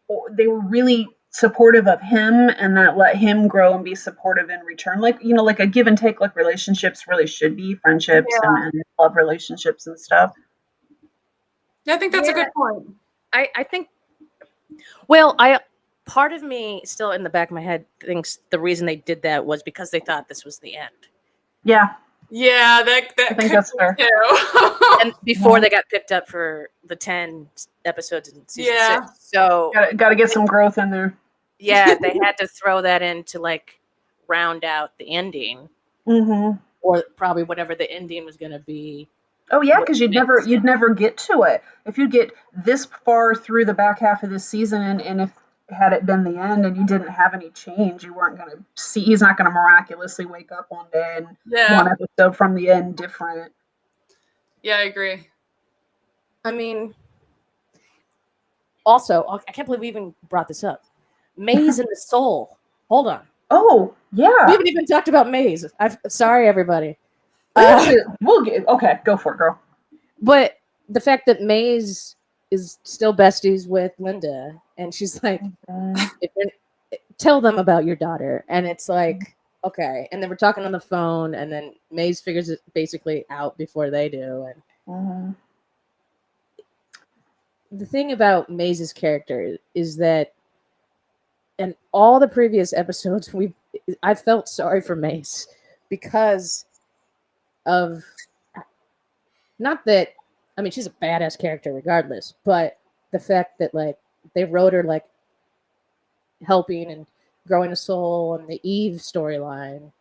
or they were really supportive of him, and that let him grow and be supportive in return. Like, like a give and take, like relationships really should be, friendships Yeah. and love relationships and stuff. Yeah, I think that's a yeah, good point. I think, well, I part of me still in the back of my head thinks the reason they did that was because they thought this was the end. Yeah, Yeah, I that think could that's fair. be too. And before they got picked up for the 10 episodes in season Yeah. 6. So, Got to get some growth in there. yeah, they had to throw that in to like round out the ending, Hmm. or probably whatever the ending was going to be Oh yeah, would because make you'd sense. never get to it if you get this far through the back half of this season, and if had it been the end and you didn't have any change, you weren't going to see. He's not going to miraculously wake up one day and one Yeah. episode from the end different. Yeah, I agree. I mean, also, I can't believe we even brought this up. Maze and the Soul. Hold on. Oh We yeah, haven't even talked about Maze. Sorry, everybody. we'll get okay. Go for it, girl. But the fact that Maze is still besties with Linda, and she's like, Mhm. if you're- "Tell them about your daughter," and it's like, okay. And then we're talking on the phone, and then Maze figures it basically out before they do. And Mhm. the thing about Maze's character is that in all the previous episodes, I felt sorry for Maze because of, not that, I mean, she's a badass character regardless, but the fact that like they wrote her like helping and growing a soul, and the Eve storyline.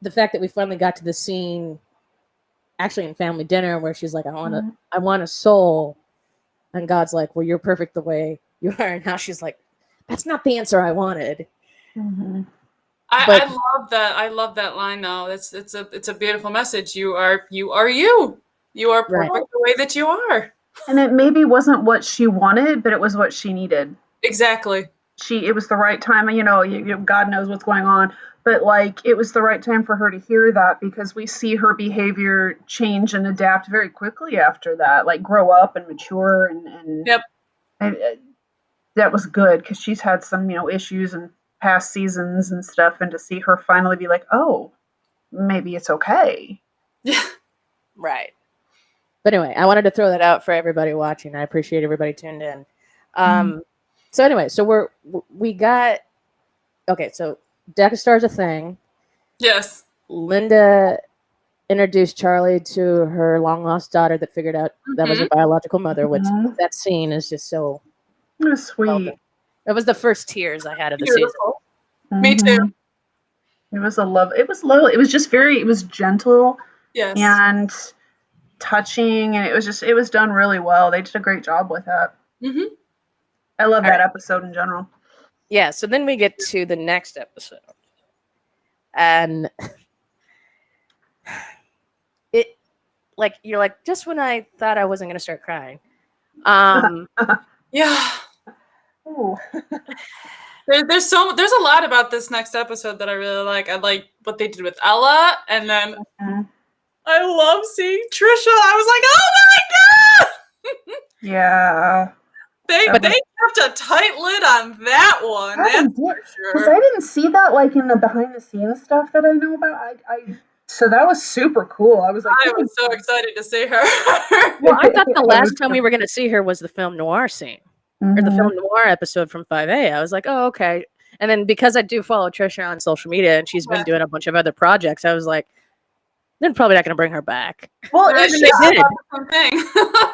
The fact that we finally got to the scene actually in family dinner where she's like, Mhm. I want a soul," and God's like, "Well, you're perfect the way you are," and now she's like, "That's not the answer I wanted." Mhm. I But love that. I love that line though. It's a beautiful message. You. You are right, perfect the way that you are. And it maybe wasn't what she wanted, but it was what she needed. Exactly. It was the right time. God knows what's going on, but like it was the right time for her to hear that, because we see her behavior change and adapt very quickly after that, like grow up and mature, Yep. and that was good, because she's had some issues in past seasons and stuff, and to see her finally be like, oh, maybe it's okay. Yeah. right. But anyway, I wanted to throw that out for everybody watching. I appreciate everybody tuned in. So anyway, so we got, okay. So Deck of Stars a thing. Yes. Linda introduced Charlie to her long lost daughter that figured out that was her Mhm. biological mother, which Mhm. that scene is just so It was well sweet. done. That was the first tears I had of the season. Beautiful. Me too. Hmm. It was a love. It was low. It was just very. It was gentle Yes. and touching, and it was done really well. They did a great job with that. Hmm. I love All that right. episode in general. Yeah, so then we get to the next episode. and it like you're like just when I thought I wasn't gonna start crying. Yeah. Ooh. There's a lot about this next episode that I really like. I like what they did with Ella, and then I love seeing Trisha. I was like, oh my god! Yeah. They kept a tight lid on that one. That's for Because sure. I didn't see that like in the behind the scenes stuff that I know about. So that was super cool. I was like, I was so excited to see her. Well, I thought the last time we were going to see her was the film noir scene or the film noir episode from 5A. I was like, oh, okay. And then because I do follow Trisha on social media and she's been doing a bunch of other projects, I was like, they're probably not going to bring her back. Well, And and they did.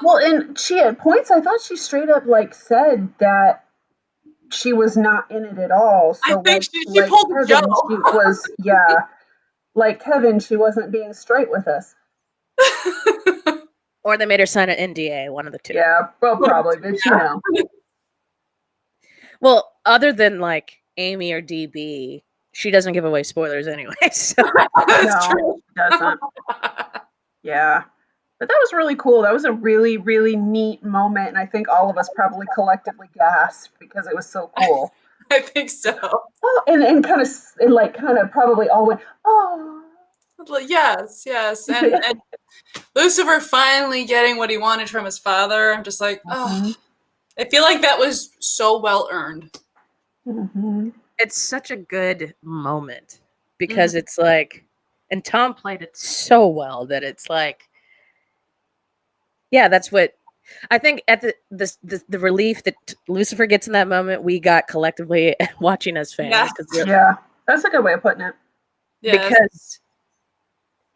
well, and she at points I thought she straight up like said that she was not in it at all. So I think she like pulled a Kevin, Joe. she was like Kevin, she wasn't being straight with us. Or they made her sign an NDA, one of the two. Yeah, well, probably, but you know. Well, other than like Amy or DB, she doesn't give away spoilers anyway. So. That's No, true. she doesn't. Yeah. But that was really cool. That was a really, really neat moment. And I think all of us probably collectively gasped because it was so cool. I think so. Oh, and kind of probably all went, oh. Yes. And Lucifer finally getting what he wanted from his father. I'm just like, oh, I feel like that was so well earned. It's such a good moment because it's like, and Tom played it so well that it's like, yeah, that's what I think at the relief that Lucifer gets in that moment, we got collectively watching as fans. Yeah, that's a good way of putting it. Because,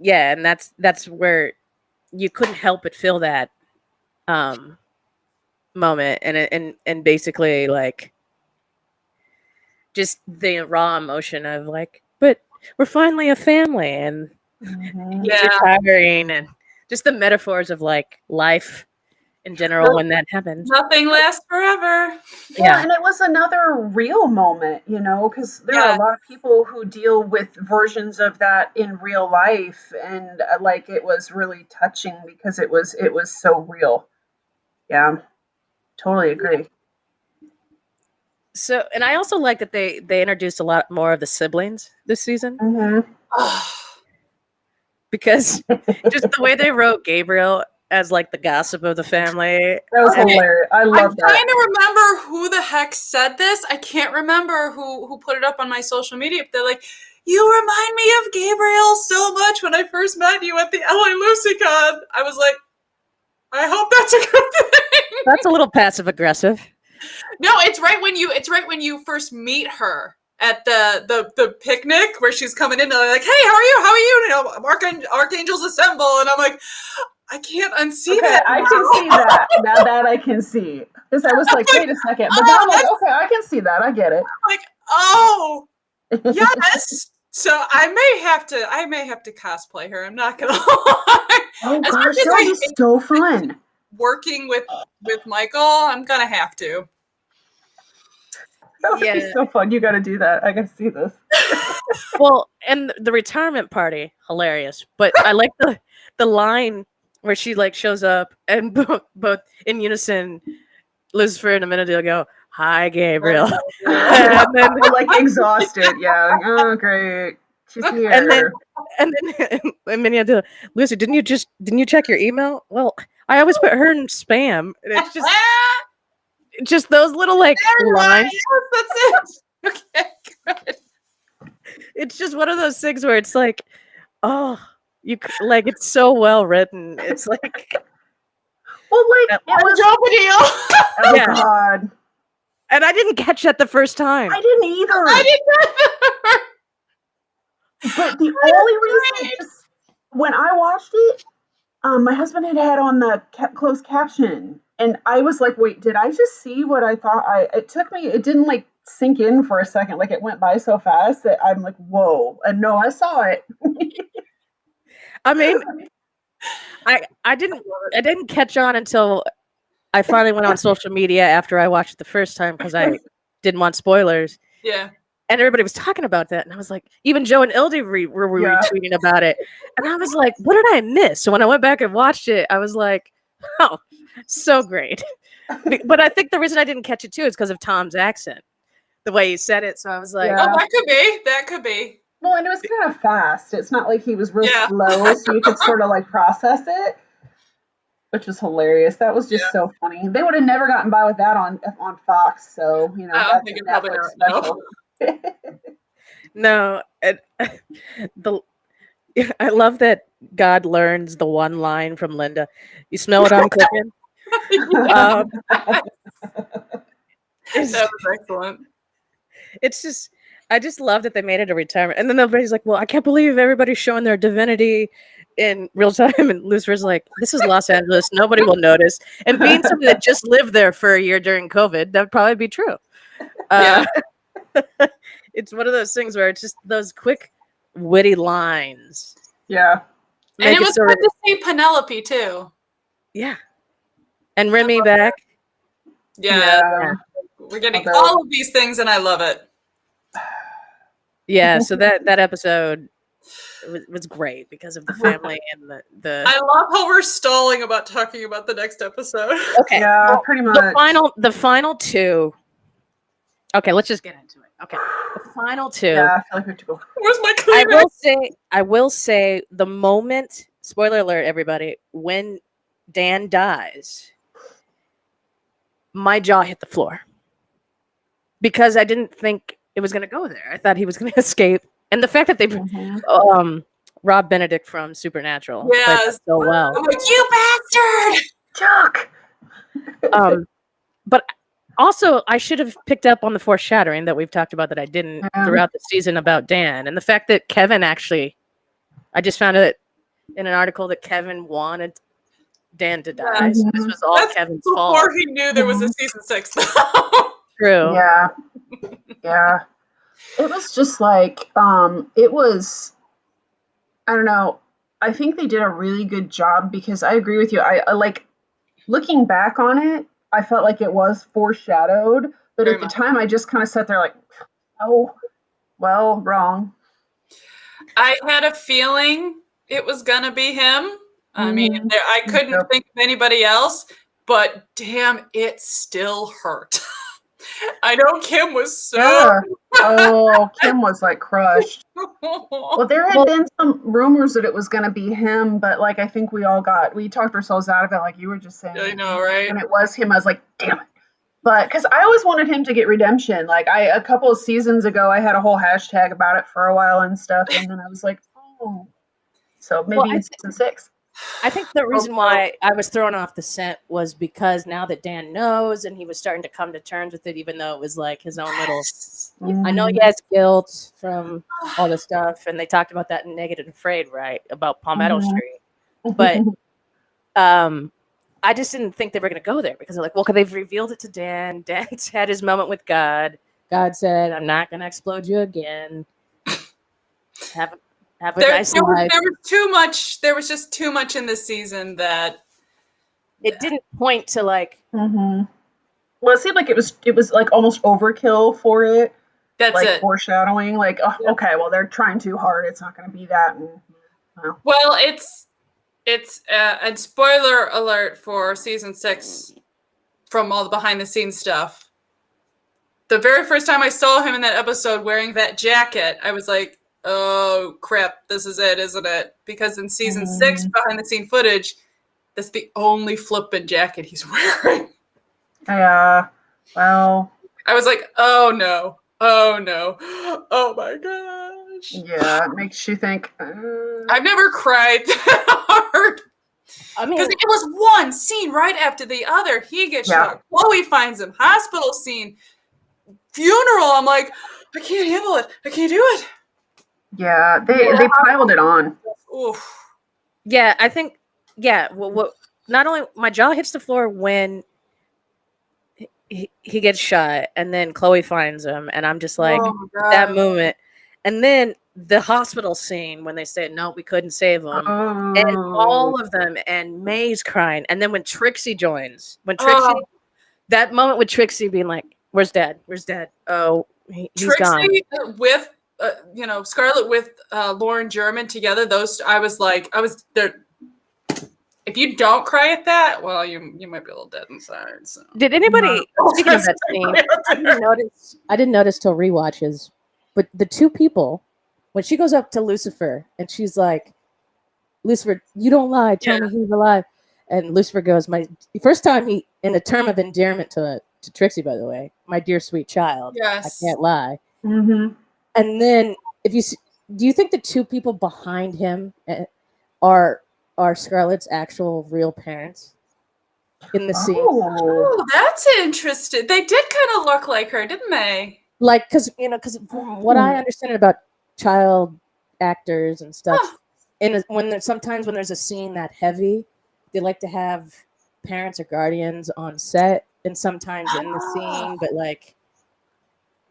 yeah, and that's where you couldn't help but feel that moment and basically like just the raw emotion of like, but we're finally a family and he's retiring and just the metaphors of like life in general when that happens. Nothing lasts forever. Yeah, and it was another real moment, you know, because there are a lot of people who deal with versions of that in real life, and like it was really touching because it was so real. Yeah, totally agree. So, and I also like that they introduced a lot more of the siblings this season. Because just the way they wrote Gabriel as like the gossip of the family. That was hilarious. I love that. I'm trying to remember who the heck said this. I can't remember who put it up on my social media. But they're like, you remind me of Gabriel so much when I first met you at the LA LucyCon. I was like, I hope that's a good thing. That's a little passive aggressive. No, it's right when you first meet her at the picnic where she's coming in and they're like, hey, how are you? How are you? You know, Archangels assemble. And I'm like, I can't unsee that. I can see that. Now that I can see. Because I was like, wait a second. But now I'm like, okay, I can see that. I get it. Like, oh, yes. So I may have to cosplay her. I'm not gonna lie. Oh gosh, that would be so fun. Working with Michael, I'm gonna have to. That would be so fun. You got to do that. I got to see this. Well, and the retirement party, hilarious. But I like the line where she like shows up and both in unison, Lucifer and Amenadiel go, "Hi, Gabriel," and then we're like exhausted. Yeah. Oh, great. She's here. And then Amenadiel, Lucy, didn't you check your email? Well, I always put her in spam. And it's just those little like lines. Yes, that's it. Okay, good. It's just one of those things where it's like, oh, you like it's so well written. It's like, well, like it was Joe. Oh God! And I didn't catch that the first time. I didn't either. But the only reason, when I watched it, my husband had on the closed caption. And I was like, wait, did I just see what I thought? It didn't like sink in for a second. Like it went by so fast that I'm like, whoa. And no, I saw it. I mean, I didn't catch on until I finally went on social media after I watched it the first time because I didn't want spoilers. Yeah. And everybody was talking about that, and I was like, even Joe and Ildy were Yeah. retweeting about it, and I was like, what did I miss? So when I went back and watched it, I was like, oh, so great. But I think the reason I didn't catch it too is because of Tom's accent, the way he said it. So I was like, Yeah. Oh, that could be. That could be. Well, and it was kind of fast. It's not like he was real Yeah. slow, so you could sort of like process it, which was hilarious. That was just so funny. They would have never gotten by with that on Fox. So I don't that's think a it's probably Netflix not. special. no. The I love that God learns the one line from Linda. You smell what I'm cooking? Um, it's, That was excellent. it's just, I just love that they made it a retirement. And then everybody's like, well, I can't believe everybody's showing their divinity in real time. And Lucifer's like, this is Los Angeles. Nobody will notice. And being somebody that just lived there for a year during COVID, that would probably be true. Yeah. It's one of those things where it's just those quick, witty lines. Yeah. And Make it was sort good of, to see Penelope too. yeah. And Remy back. Yeah. Yeah. We're getting Although- all of these things and I love it. Yeah, so that episode was great because of the family and the I love how we're stalling about talking about the next episode. okay. Yeah, well, pretty much. the final two. Okay, let's just get into it. Okay, the final two. Yeah, I feel like we have to go. Where's my I Kleenex? will say the moment, spoiler alert, everybody, when Dan dies, my jaw hit the floor because I didn't think it was going to go there. I thought he was going to escape, and the fact that they Rob Benedict from Supernatural played that Yes. so well. I'm like, you bastard! Chuck. But also, I should have picked up on the foreshadowing that we've talked about that I didn't throughout the season about Dan, and the fact that Kevin actually, I just found it in an article that Kevin wanted Dan to die. So this was all That's Kevin's before fault. he knew there was a season 6 though. True. Yeah. Yeah. It was just like, it was, I don't know. I think they did a really good job because I agree with you. I like looking back on it, I felt like it was foreshadowed, but Very at the much. time I just kind of sat there like, oh, well, wrong. I had a feeling it was gonna be him. I mean, I couldn't Yep. think of anybody else, but damn, it still hurt. I know Kim was so. Yeah. Oh, Kim was like crushed. Well, there had been some rumors that it was going to be him, but like I think we talked ourselves out of it, like you were just saying. I know, right? And it was him. I was like, damn it. But because I always wanted him to get redemption. Like a couple of seasons ago, I had a whole hashtag about it for a while and stuff, and then I was like, oh. So maybe in season 6. I think the reason why I was thrown off the scent was because now that Dan knows and he was starting to come to terms with it, even though it was like his own little. I know he has guilt from all this stuff, and they talked about that in Naked and Afraid, right? About Palmetto Street. But I just didn't think they were going to go there because they're like, well, they've revealed it to Dan. Dan's had his moment with God. God said, I'm not going to explode you again. Have a nice life. There was too much. There was just too much in this season that it didn't point to like. Well, it seemed like it was like almost overkill for it. That's like it. Foreshadowing, like, oh, okay, well, they're trying too hard. It's not going to be that. And, well, it's and spoiler alert for season 6 from all the behind the scenes stuff. The very first time I saw him in that episode wearing that jacket, I was like, oh crap, this is it, isn't it? Because in season 6 behind the scene footage, that's the only flippin' jacket he's wearing. Yeah. Well. I was like, oh no. Oh my gosh. Yeah, it makes you think. I've never cried that hard. I mean, because it was one scene right after the other. He gets shot. Chloe finds him. Hospital scene. Funeral. I'm like, I can't handle it. I can't do it. Yeah, they piled it on. Oof. Yeah, I think. Yeah, well, not only my jaw hits the floor when he gets shot, and then Chloe finds him, and I'm just like that moment, and then the hospital scene when they say no, we couldn't save him, and all of them, and May's crying, and then when Trixie joins, that moment with Trixie being like, "Where's Dad? Where's Dad? Oh, He's gone. Trixie with Scarlett with Lauren German together. I was there. If you don't cry at that, well, you might be a little dead inside. So. Did anybody speaking of that scene? I didn't notice till rewatches, but the two people when she goes up to Lucifer and she's like, "Lucifer, you don't lie. Tell me he's alive." And Lucifer goes, "My first time he in a term of endearment to Trixie, by the way, my dear sweet child. Yes. I can't lie." Mm-hmm. And then do you think the two people behind him are Scarlett's actual real parents in the scene? Oh, that's interesting. They did kind of look like her, didn't they? Like, because from what I understand about child actors and stuff, sometimes when there's a scene that heavy, they like to have parents or guardians on set, and sometimes in the scene, but like,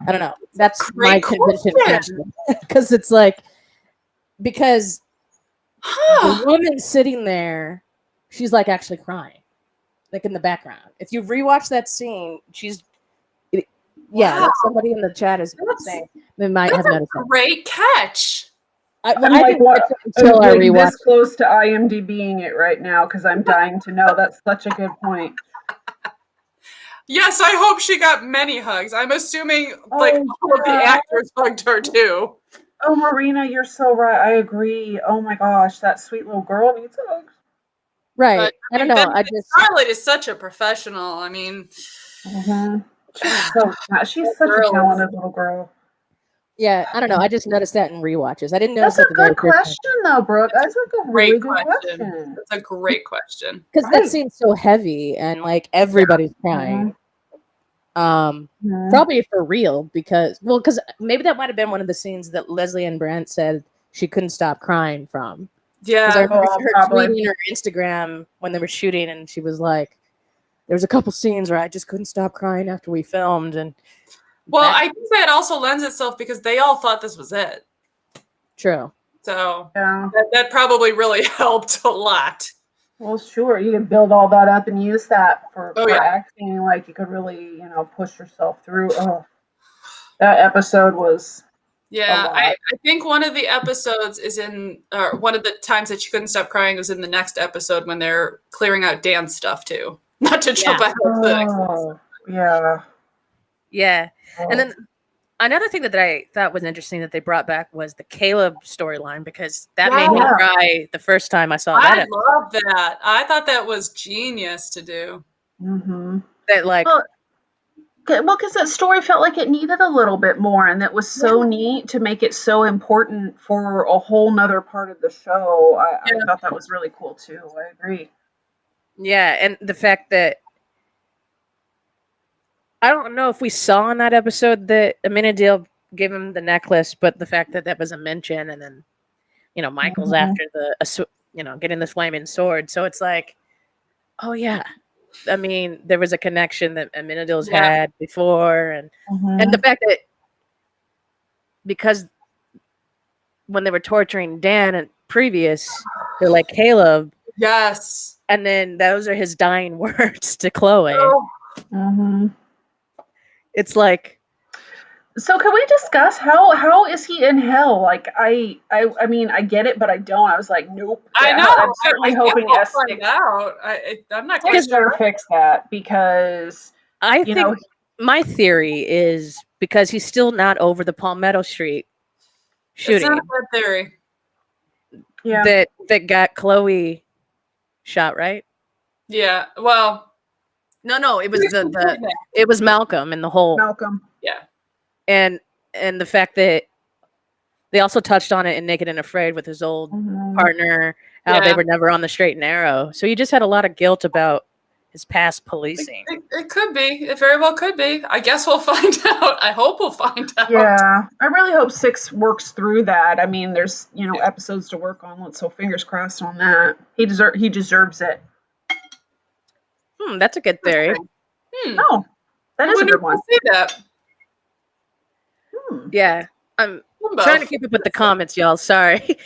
I don't know. That's my convention question. Because it's like, because the woman sitting there, she's like actually crying, like in the background. If you rewatch that scene, like somebody in the chat is saying they might have noticed that. Great catch. I didn't until I rewatched. This close to IMDb'ing it right now because I'm dying to know. That's such a good point. Yes, I hope she got many hugs. I'm assuming all of the actors hugged her too. Oh, Marina, you're so right. I agree. Oh my gosh, that sweet little girl needs hugs. Right. But, I don't know. Scarlett is such a professional. I mean, she's such a talented little girl. Yeah, I don't know. I just noticed that in rewatches. I didn't notice That's a good question, though, Brooke. That's a really good question. That's a great question. Because that seems so heavy and like everybody's crying. Probably for real because maybe that might have been one of the scenes that Leslie and Brent said she couldn't stop crying from. Yeah, I remember her tweeting her Instagram when they were shooting, and she was like, "There was a couple scenes where I just couldn't stop crying after we filmed." And I think that also lends itself because they all thought this was it. True. So that probably really helped a lot. Well, sure. You can build all that up and use that for acting. Like you could really, push yourself through. Oh, that episode was. Yeah, I think one of the episodes is one of the times that she couldn't stop crying was in the next episode when they're clearing out Dan's stuff too. Not to jump ahead to the next episode. Yeah. Yeah. And then another thing that I thought was interesting that they brought back was the Caleb storyline because that made me cry the first time I saw that. I love that. I thought that was genius to do. Mm-hmm. That like. Well, because that story felt like it needed a little bit more, and that was so neat to make it so important for a whole nother part of the show. I thought that was really cool too. I agree. Yeah, and the fact that I don't know if we saw in that episode that Amenadiel gave him the necklace, but the fact that was a mention, and then Michael's after getting the flaming sword, so it's like, oh yeah. I mean, there was a connection that Amenadiel's had before, and the fact that because when they were torturing Dan and previous, they're like Caleb, yes, and then those are his dying words to Chloe. It's like. So can we discuss how is he in hell? Like I mean I get it, but I don't. I was like, nope. I know. I'm certainly hoping we'll find out. I'm not quite sure fix that because I think my theory is because he's still not over the Palmetto Street shooting. It's not a bad theory. Yeah. That got Chloe shot, right? Yeah. Well, no, it was it was Malcolm and the whole Malcolm. Yeah. And the fact that they also touched on it in Naked and Afraid with his old partner, how they were never on the straight and narrow. So he just had a lot of guilt about his past policing. It could be. It very well could be. I guess we'll find out. I hope we'll find out. Yeah. I really hope 6 works through that. I mean, there's, episodes to work on. So fingers crossed on that. He deserves it. That's a good theory. Oh, that is a good one. See that. Yeah, I'm trying to keep up with the comments, y'all. Sorry.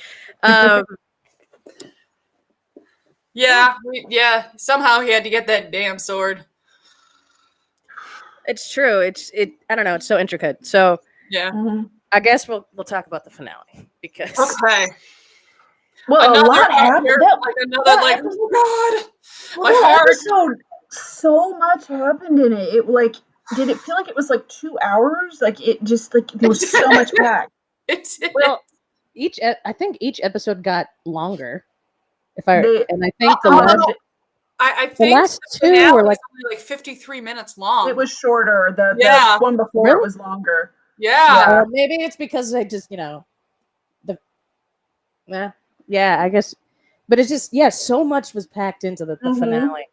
Yeah. Somehow he had to get that damn sword. it's true. I don't know. It's so intricate. So Yeah. Mhm. I guess we'll talk about the finale because Okay. Well, a Another lot happened. like another like episode, God. well, My that heart. episode, so much happened in it. It like, did it feel like it was like 2 hours? Like it just like there was so much packed. It's well, I think each episode got longer. They And I think the upped last it. I the think last the two finale were was like only like 53 minutes long. It was shorter. The Yeah. one before Really? it was longer. Yeah. Yeah. maybe it's because I just yeah, I guess, but it's just so much was packed into the Mhm. finale.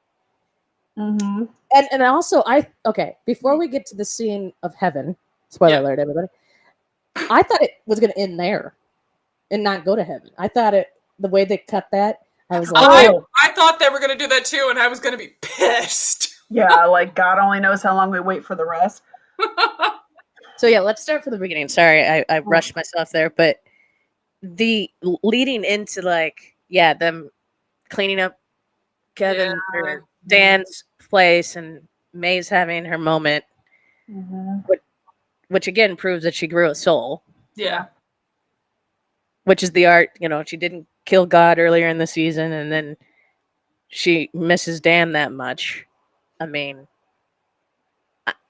Mm-hmm. And also before we get to the scene of heaven, spoiler alert, everybody, I thought it was going to end there and not go to heaven. I thought the way they cut that, I was like, I thought they were going to do that too, and I was going to be pissed. Yeah, like God only knows how long we wait for the rest. So yeah, let's start from the beginning. Sorry, I rushed myself there, but the leading into them cleaning up Kevin or Dan's place and May's having her moment, which again proves that she grew a soul. Yeah. Which is the art, she didn't kill God earlier in the season, and then she misses Dan that much. I mean,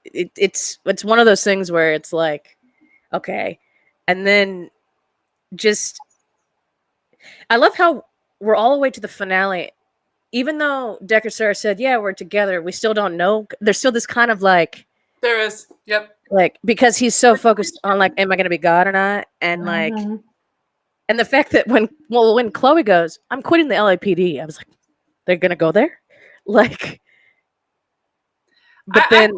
it's one of those things where it's like, okay, and then just I love how we're all the way to the finale. Even though Decker Sarah said, "Yeah, we're together," we still don't know. There's still this kind of there is, yep, because he's so focused on am I going to be God or not, and and the fact that when Chloe goes, "I'm quitting the LAPD," I was like, they're going to go there, But then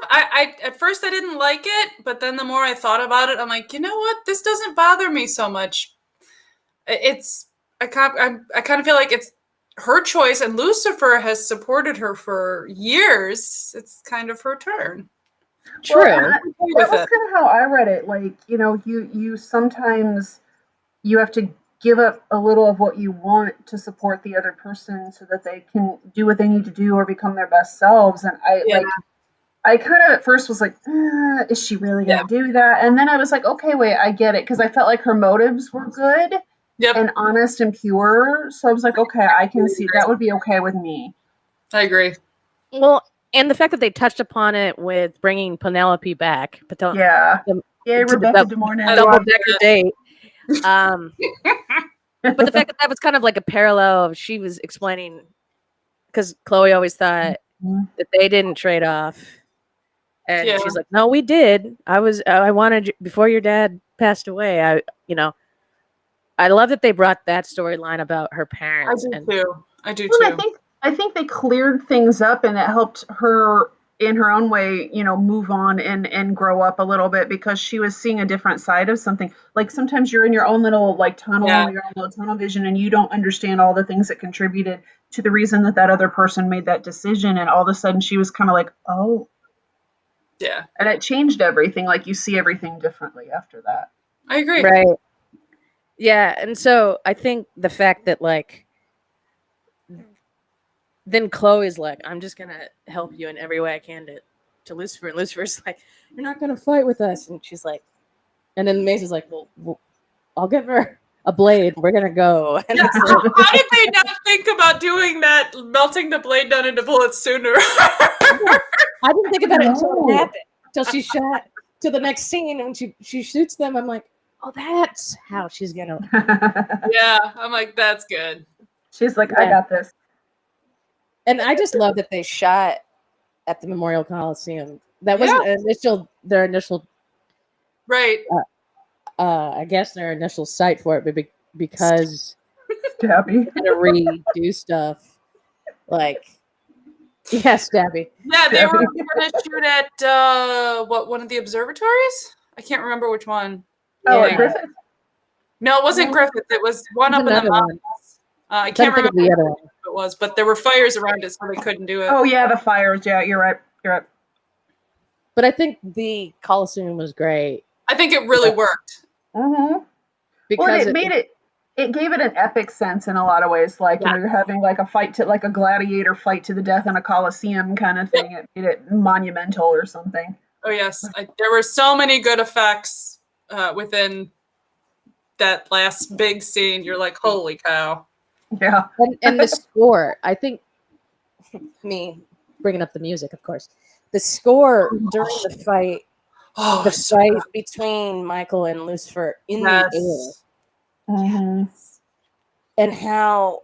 I at first I didn't like it, but then the more I thought about it, I'm like, you know what? This doesn't bother me so much. I kind of feel like it's her choice, and Lucifer has supported her for years. It's kind of her turn. True. Well, that was kind of how I read it. Like, you sometimes you have to give up a little of what you want to support the other person so that they can do what they need to do or become their best selves. And I kind of at first was like, is she really going to do that? And then I was like, okay, wait, I get it. Because I felt like her motives were good and honest and pure. So I was like, okay, I can see that would be okay with me. I agree. Well, and the fact that they touched upon it with bringing Penelope back. Rebecca De Mornay. Double-decker date. But the fact that was kind of like a parallel of she was explaining, because Chloe always thought that they didn't trade off. And she's like, no, we did. I wanted you before your dad passed away. I love that they brought that storyline about her parents. I do too. I think they cleared things up, and it helped her in her own way, move on and grow up a little bit, because she was seeing a different side of something. Like sometimes you're in your own little tunnel, your own little tunnel vision, and you don't understand all the things that contributed to the reason that other person made that decision. And all of a sudden she was kind of like, oh. Yeah. And it changed everything. Like you see everything differently after that. I agree. Right. Yeah. And so I think the fact that then Chloe's like, I'm just going to help you in every way I can to Lucifer. And Lucifer's like, you're not going to fight with us. And she's like, and then Mace is like, well I'll give her a blade. We're going to go. And how did they not think about doing that, melting the blade down into bullets sooner? I didn't think about it until it happened. Until she shot to the next scene, and she shoots them. I'm like, oh, that's how she's going to. Yeah. I'm like, that's good. She's like, I got this. And I just love that they shot at the Memorial Coliseum. That wasn't their initial, right? I guess their initial site for it, but because Stabby had to redo stuff, Stabby. Yeah, they were going to shoot at one of the observatories? I can't remember which one. Oh, Griffith? No, it wasn't Griffith. It was one up in the mountains. I can't remember the other one it was, but there were fires around it, so they couldn't do it. Oh yeah, the fires. Yeah, you're right. But I think the Coliseum was great. I think it really worked. Mm-hmm. Because it it gave it an epic sense in a lot of ways. Like, Yeah. you're having like a fight to like a gladiator fight to the death in a coliseum kind of thing. It made it monumental or something. Oh yes, there were so many good effects within that last big scene. You're like, holy cow! Yeah. And the score, I think, me bringing up the music, of course, the score during the fight, between Michael and Lucifer in the air, Mm-hmm. and how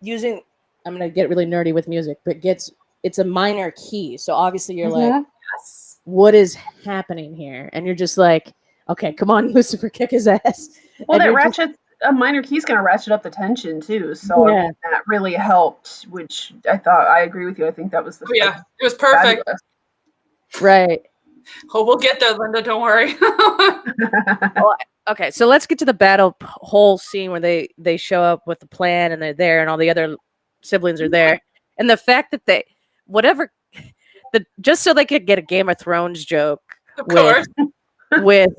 using, I'm gonna get really nerdy with music, but it's a minor key, so obviously you're like, Yes. what is happening here? And you're just like, okay, come on, Lucifer, kick his ass. Well, And that you're just- ratchet a minor key's going to ratchet up the tension too. So I Yeah. mean, that really helped. Which I agree with you. I think that was Oh yeah, it was perfect. fabulous. right. Oh, we'll get there, Linda. Don't worry. Okay, so let's get to the battle whole scene where they show up with the plan and they're there and all the other siblings are there. And the fact that they whatever just so they could get a Game of Thrones joke Of course. with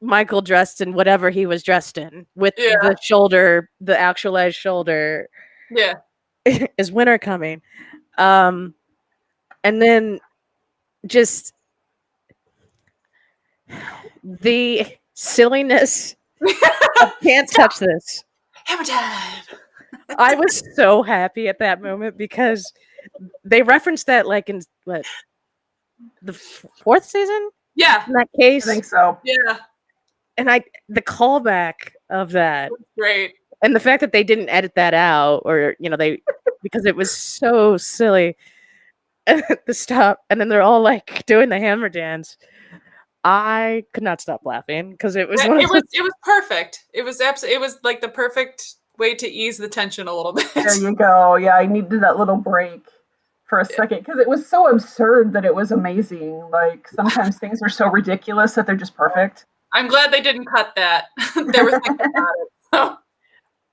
Michael dressed in whatever he was dressed in with the shoulder, the actualized shoulder. Yeah. Is winter coming? And then just the silliness of can't touch this. Hammer time. I was so happy at that moment because they referenced that like in what the fourth season Yeah. in that I case, think so. Yeah. and the callback of that Great. and the fact that they didn't edit that out or they because it was so silly at the stop, and then they're all like doing the hammer dance. I could not stop laughing because it was It was perfect. It was absolutely. It was like the perfect way to ease the tension a little bit. There you go. Yeah, I needed that little break for a second because it was so absurd that it was amazing. Like sometimes things are so ridiculous that they're just perfect. I'm glad they didn't cut that. They were thinking about it. So.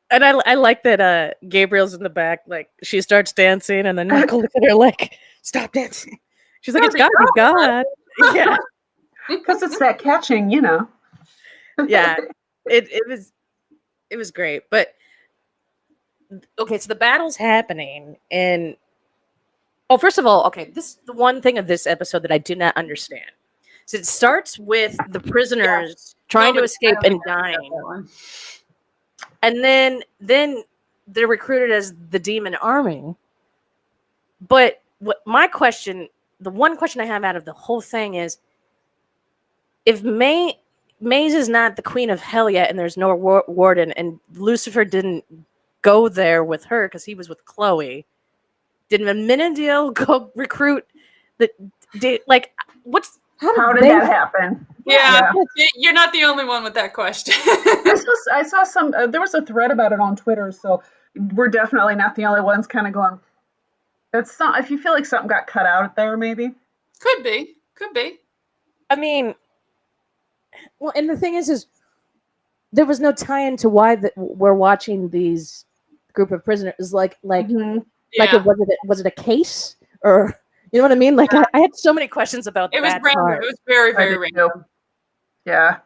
And I like that Gabriel's in the back, like she starts dancing, and then Michael looks at her like, "Stop dancing." She's like, "It's gotta be God." Yeah, Because it's that catching, yeah. It was great, but okay. So the battle's happening, and first of all, okay, this is the one thing of this episode that I do not understand. So it starts with the prisoners trying to escape and dying. And then they're recruited as the demon army. But the one question I have out of the whole thing is, if Maze is not the queen of hell yet, and there's no warden, and Lucifer didn't go there with her because he was with Chloe, did Menendil go recruit how did that happen? Yeah, you're not the only one with that question. I saw some. There was a thread about it on Twitter, so we're definitely not the only ones. Kind of going. It's not. If you feel like something got cut out there, maybe Could be. I mean, well, and the thing is there was no tie-in to why we're watching these group of prisoners. Like was it a case or? You know what I mean? Like I had so many questions about that. It was random. Part. It was very, very random. Yeah,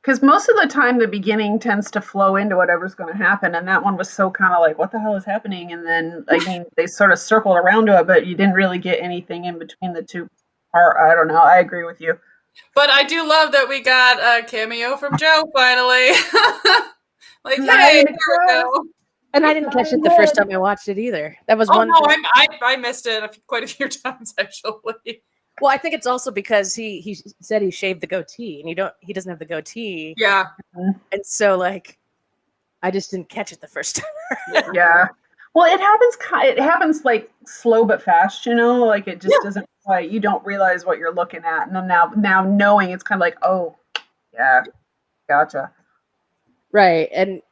because most of the time the beginning tends to flow into whatever's going to happen, and that one was so kind of like, what the hell is happening? And then I mean, they sort of circled around to it, but you didn't really get anything in between the two. Or I don't know. I agree with you. But I do love that we got a cameo from Joe finally. Like, Not hey, in here the we go. And I didn't catch it the first time I watched it either. That was one. No, I missed it quite a few times actually. Well, I think it's also because he said he shaved the goatee, and he doesn't have the goatee. Yeah. And so like, I just didn't catch it the first time. Yeah. Well, it happens. It happens like slow but fast. Like it just doesn't quite. You don't realize what you're looking at, and then now knowing, it's kind of like, oh, yeah, gotcha. Right, and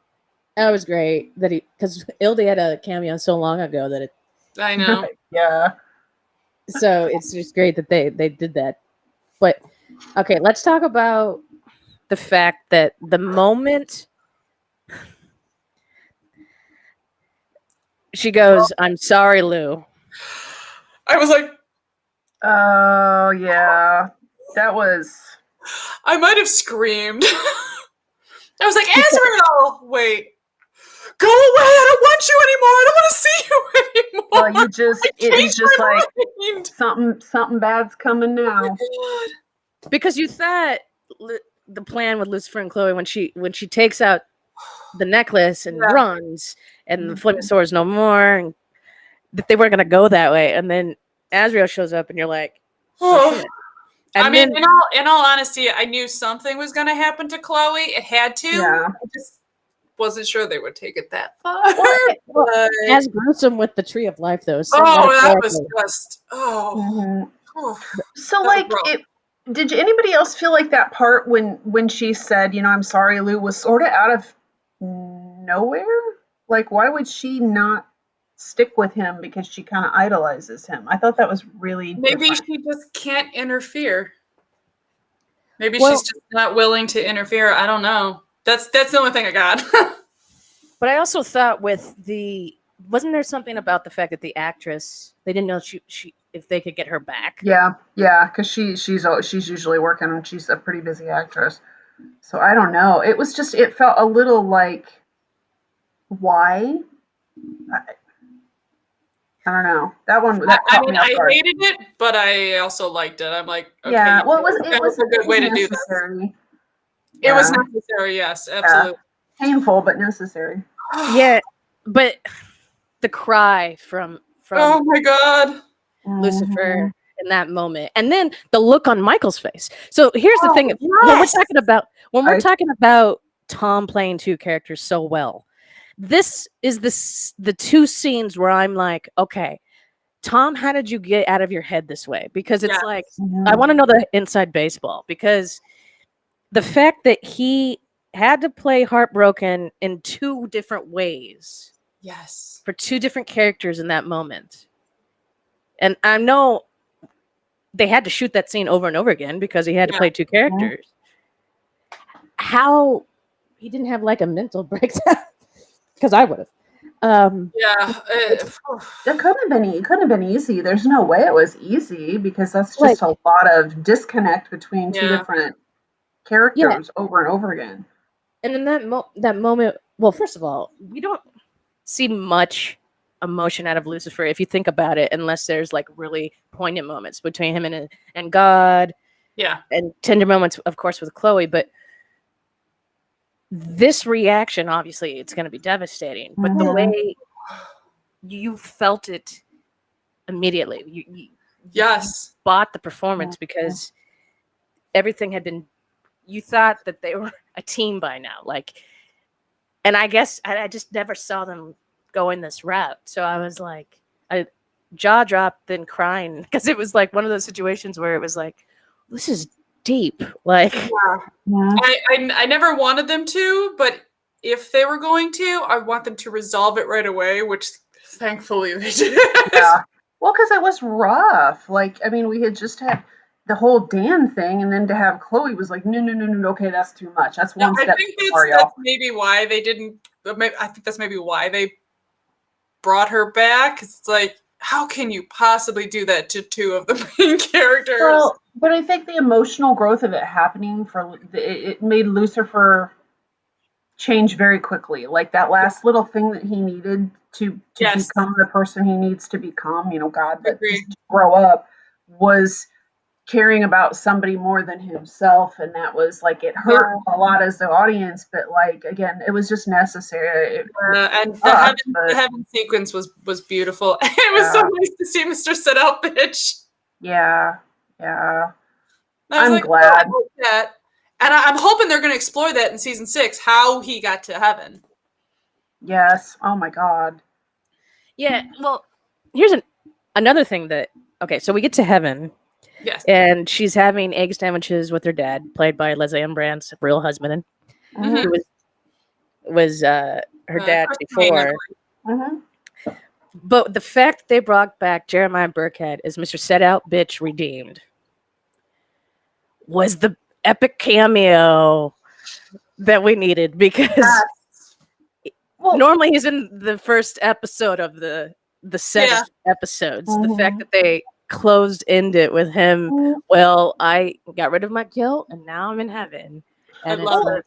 that was great that because Ildi had a cameo so long ago that it. I know. Yeah. So it's just great that they did that. But okay, let's talk about the fact that the moment she goes, "I'm sorry, Lou." I was like, Oh yeah, that was. I might have screamed. I was like, Azrael! Wait. go away! I don't want you anymore. I don't want to see you anymore. Well, it's just like mind. something bad's coming now. God. Because you thought the plan with Lucifer and Chloe when she takes out the necklace and Yeah. runs and the flaming sword is no more, and that they weren't gonna go that way, and then Azrael shows up and you're like, oh shit. And I mean, then, in all honesty, I knew something was going to happen to Chloe. It had to. Yeah. I just wasn't sure they would take it that far. well, as gruesome with the tree of life though. So that was just So that like was rough. did anybody else feel like that part when she said, I'm sorry, Lou, was sort of out of nowhere? Like, why would she not stick with him because she kind of idolizes him? I thought that was really Maybe different. she just can't interfere. Maybe Well- she's just not willing to interfere. I don't know. That's the only thing I got. But I also thought wasn't there something about the fact that the actress, they didn't know she if they could get her back? Yeah, because she's usually working and she's a pretty busy actress. So I don't know. It felt a little like, why? I don't know. That caught me off I guard. hated it, but I also liked it. I'm like, okay, Yeah, well, that was a good way to do this. necessary. It was Yeah. necessary, yes, absolutely. Painful, but necessary. Yeah, but the cry from Oh my God. Lucifer in that moment, and then the look on Michael's face. So here's the thing: when we're talking about Tom playing two characters so well, this is the two scenes where I'm like, okay, Tom, how did you get out of your head this way? Because it's like, I want to know the inside baseball, because the fact that he had to play heartbroken in two different ways. Yes. For two different characters in that moment. And I know they had to shoot that scene over and over again because he had to play two characters. How he didn't have like a mental breakdown, because I would have. It couldn't have been easy. There's no way it was easy, because that's just a lot of disconnect between two different characters over and over again. And in that moment, well, first of all, we don't see much emotion out of Lucifer if you think about it, unless there's like really poignant moments between him and God. Yeah. And tender moments, of course, with Chloe. But this reaction, obviously, it's going to be devastating. But the way you felt it immediately, you bought the performance, because everything had been. You thought that they were a team by now, like, and I guess I just never saw them going this route. So I was like, jaw dropped, then crying, because it was like one of those situations where it was like, this is deep. Like, I never wanted them to, but if they were going to, I want them to resolve it right away, which thankfully they did. Yeah. Well, because it was rough. Like, I mean, we had just had the whole Dan thing, and then to have Chloe was like, no, okay, that's too much. That's one step too far, y'all. That's maybe why they didn't. I think that's maybe why they brought her back. It's like, how can you possibly do that to two of the main characters? Well, but I think the emotional growth of it happening it made Lucifer change very quickly. Like that last little thing that he needed to become the person he needs to become, God, but just to grow up, was caring about somebody more than himself. And that was like, it hurt a lot as the audience, but like, again, it was just necessary. And the heaven sequence was beautiful. It was so nice to see Mr. Sit Out Bitch. Yeah. I'm glad. Oh, I like that. And I'm hoping they're going to explore that in season 6, how he got to heaven. Yes. Oh my God. Yeah. Well, here's another thing that, okay, so we get to heaven. Yes. And she's having egg sandwiches with her dad, played by Leslie Ann Brandt's real husband, who was her dad before. But the fact they brought back Jeremiah Burkhead as Mr. Set Out Bitch Redeemed was the epic cameo that we needed, because normally he's in the first episode of the set of episodes. The fact that they closed-ended it with him, well, I got rid of my guilt and now I'm in heaven. And I love it.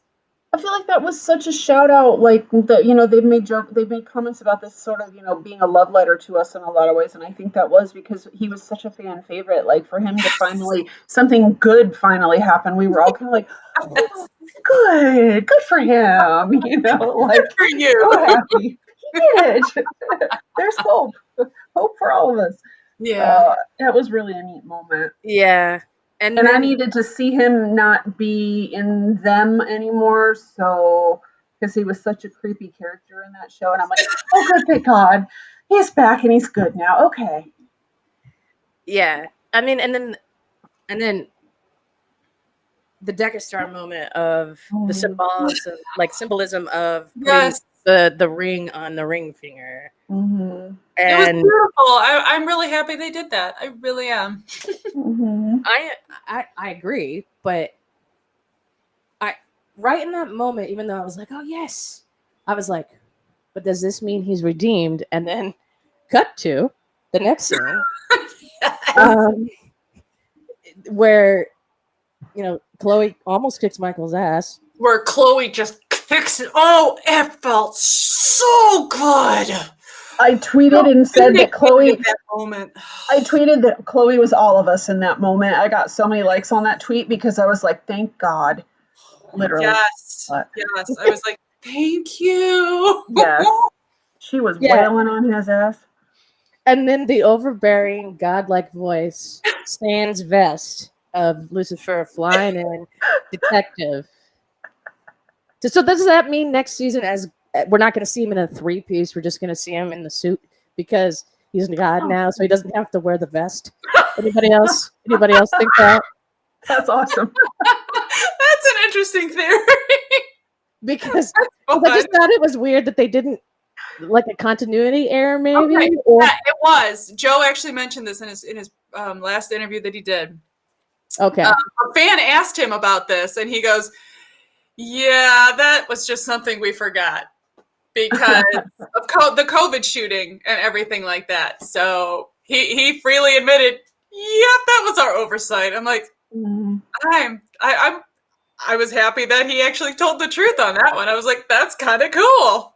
I feel like that was such a shout out. Like they've made comments about this sort of being a love letter to us in a lot of ways, and I think that was because he was such a fan favorite. Like for him to finally something good finally happen, we were all kind of like, oh, good for him. Like For you. so happy he did. There's hope for all of us. Yeah. That was really a neat moment. Yeah. And And I then needed to see him not be in them anymore, so because he was such a creepy character in that show, and I'm like, oh, good, thank God, he's back and he's good now. Okay. yeah. I mean, and then the Decker Star moment of the symbolism of putting Yes. the ring on the ring finger. Mm-hmm. It was And beautiful. I'm really happy they did that. I really am. Mm-hmm. I agree, but right in that moment, even though I was like, oh yes, I was like, but does this mean he's redeemed? And then cut to the next scene, um, where Chloe almost kicks Michael's ass. Where Chloe just kicks it. Oh, it felt so good. I tweeted and said that Chloe. At that moment. I tweeted that Chloe was all of us in that moment. I got so many likes on that tweet because I was like, thank God, literally. Yes. But Yes. I was like, thank you. yes, she was Yeah. wailing on his ass. And then the overbearing, godlike voice, Stan's vest of Lucifer flying in, detective. So does that mean next season, as we're not going to see him in a 3-piece, we're just going to see him in the suit because he's God now, so he doesn't have to wear the vest? Anybody else? Anybody else think that? That's awesome. That's an interesting theory. Because I just thought it was weird that they didn't, like, a continuity error, maybe. Okay. Or Yeah, it was. Joe actually mentioned this in his last interview that he did. okay, A fan asked him about this, and he goes, "Yeah, that was just something we forgot because of the COVID shooting and everything like that." So he freely admitted, "Yep, that was our oversight." I'm like, Mhm. I was happy that he actually told the truth on that one. I was like, that's kind of cool.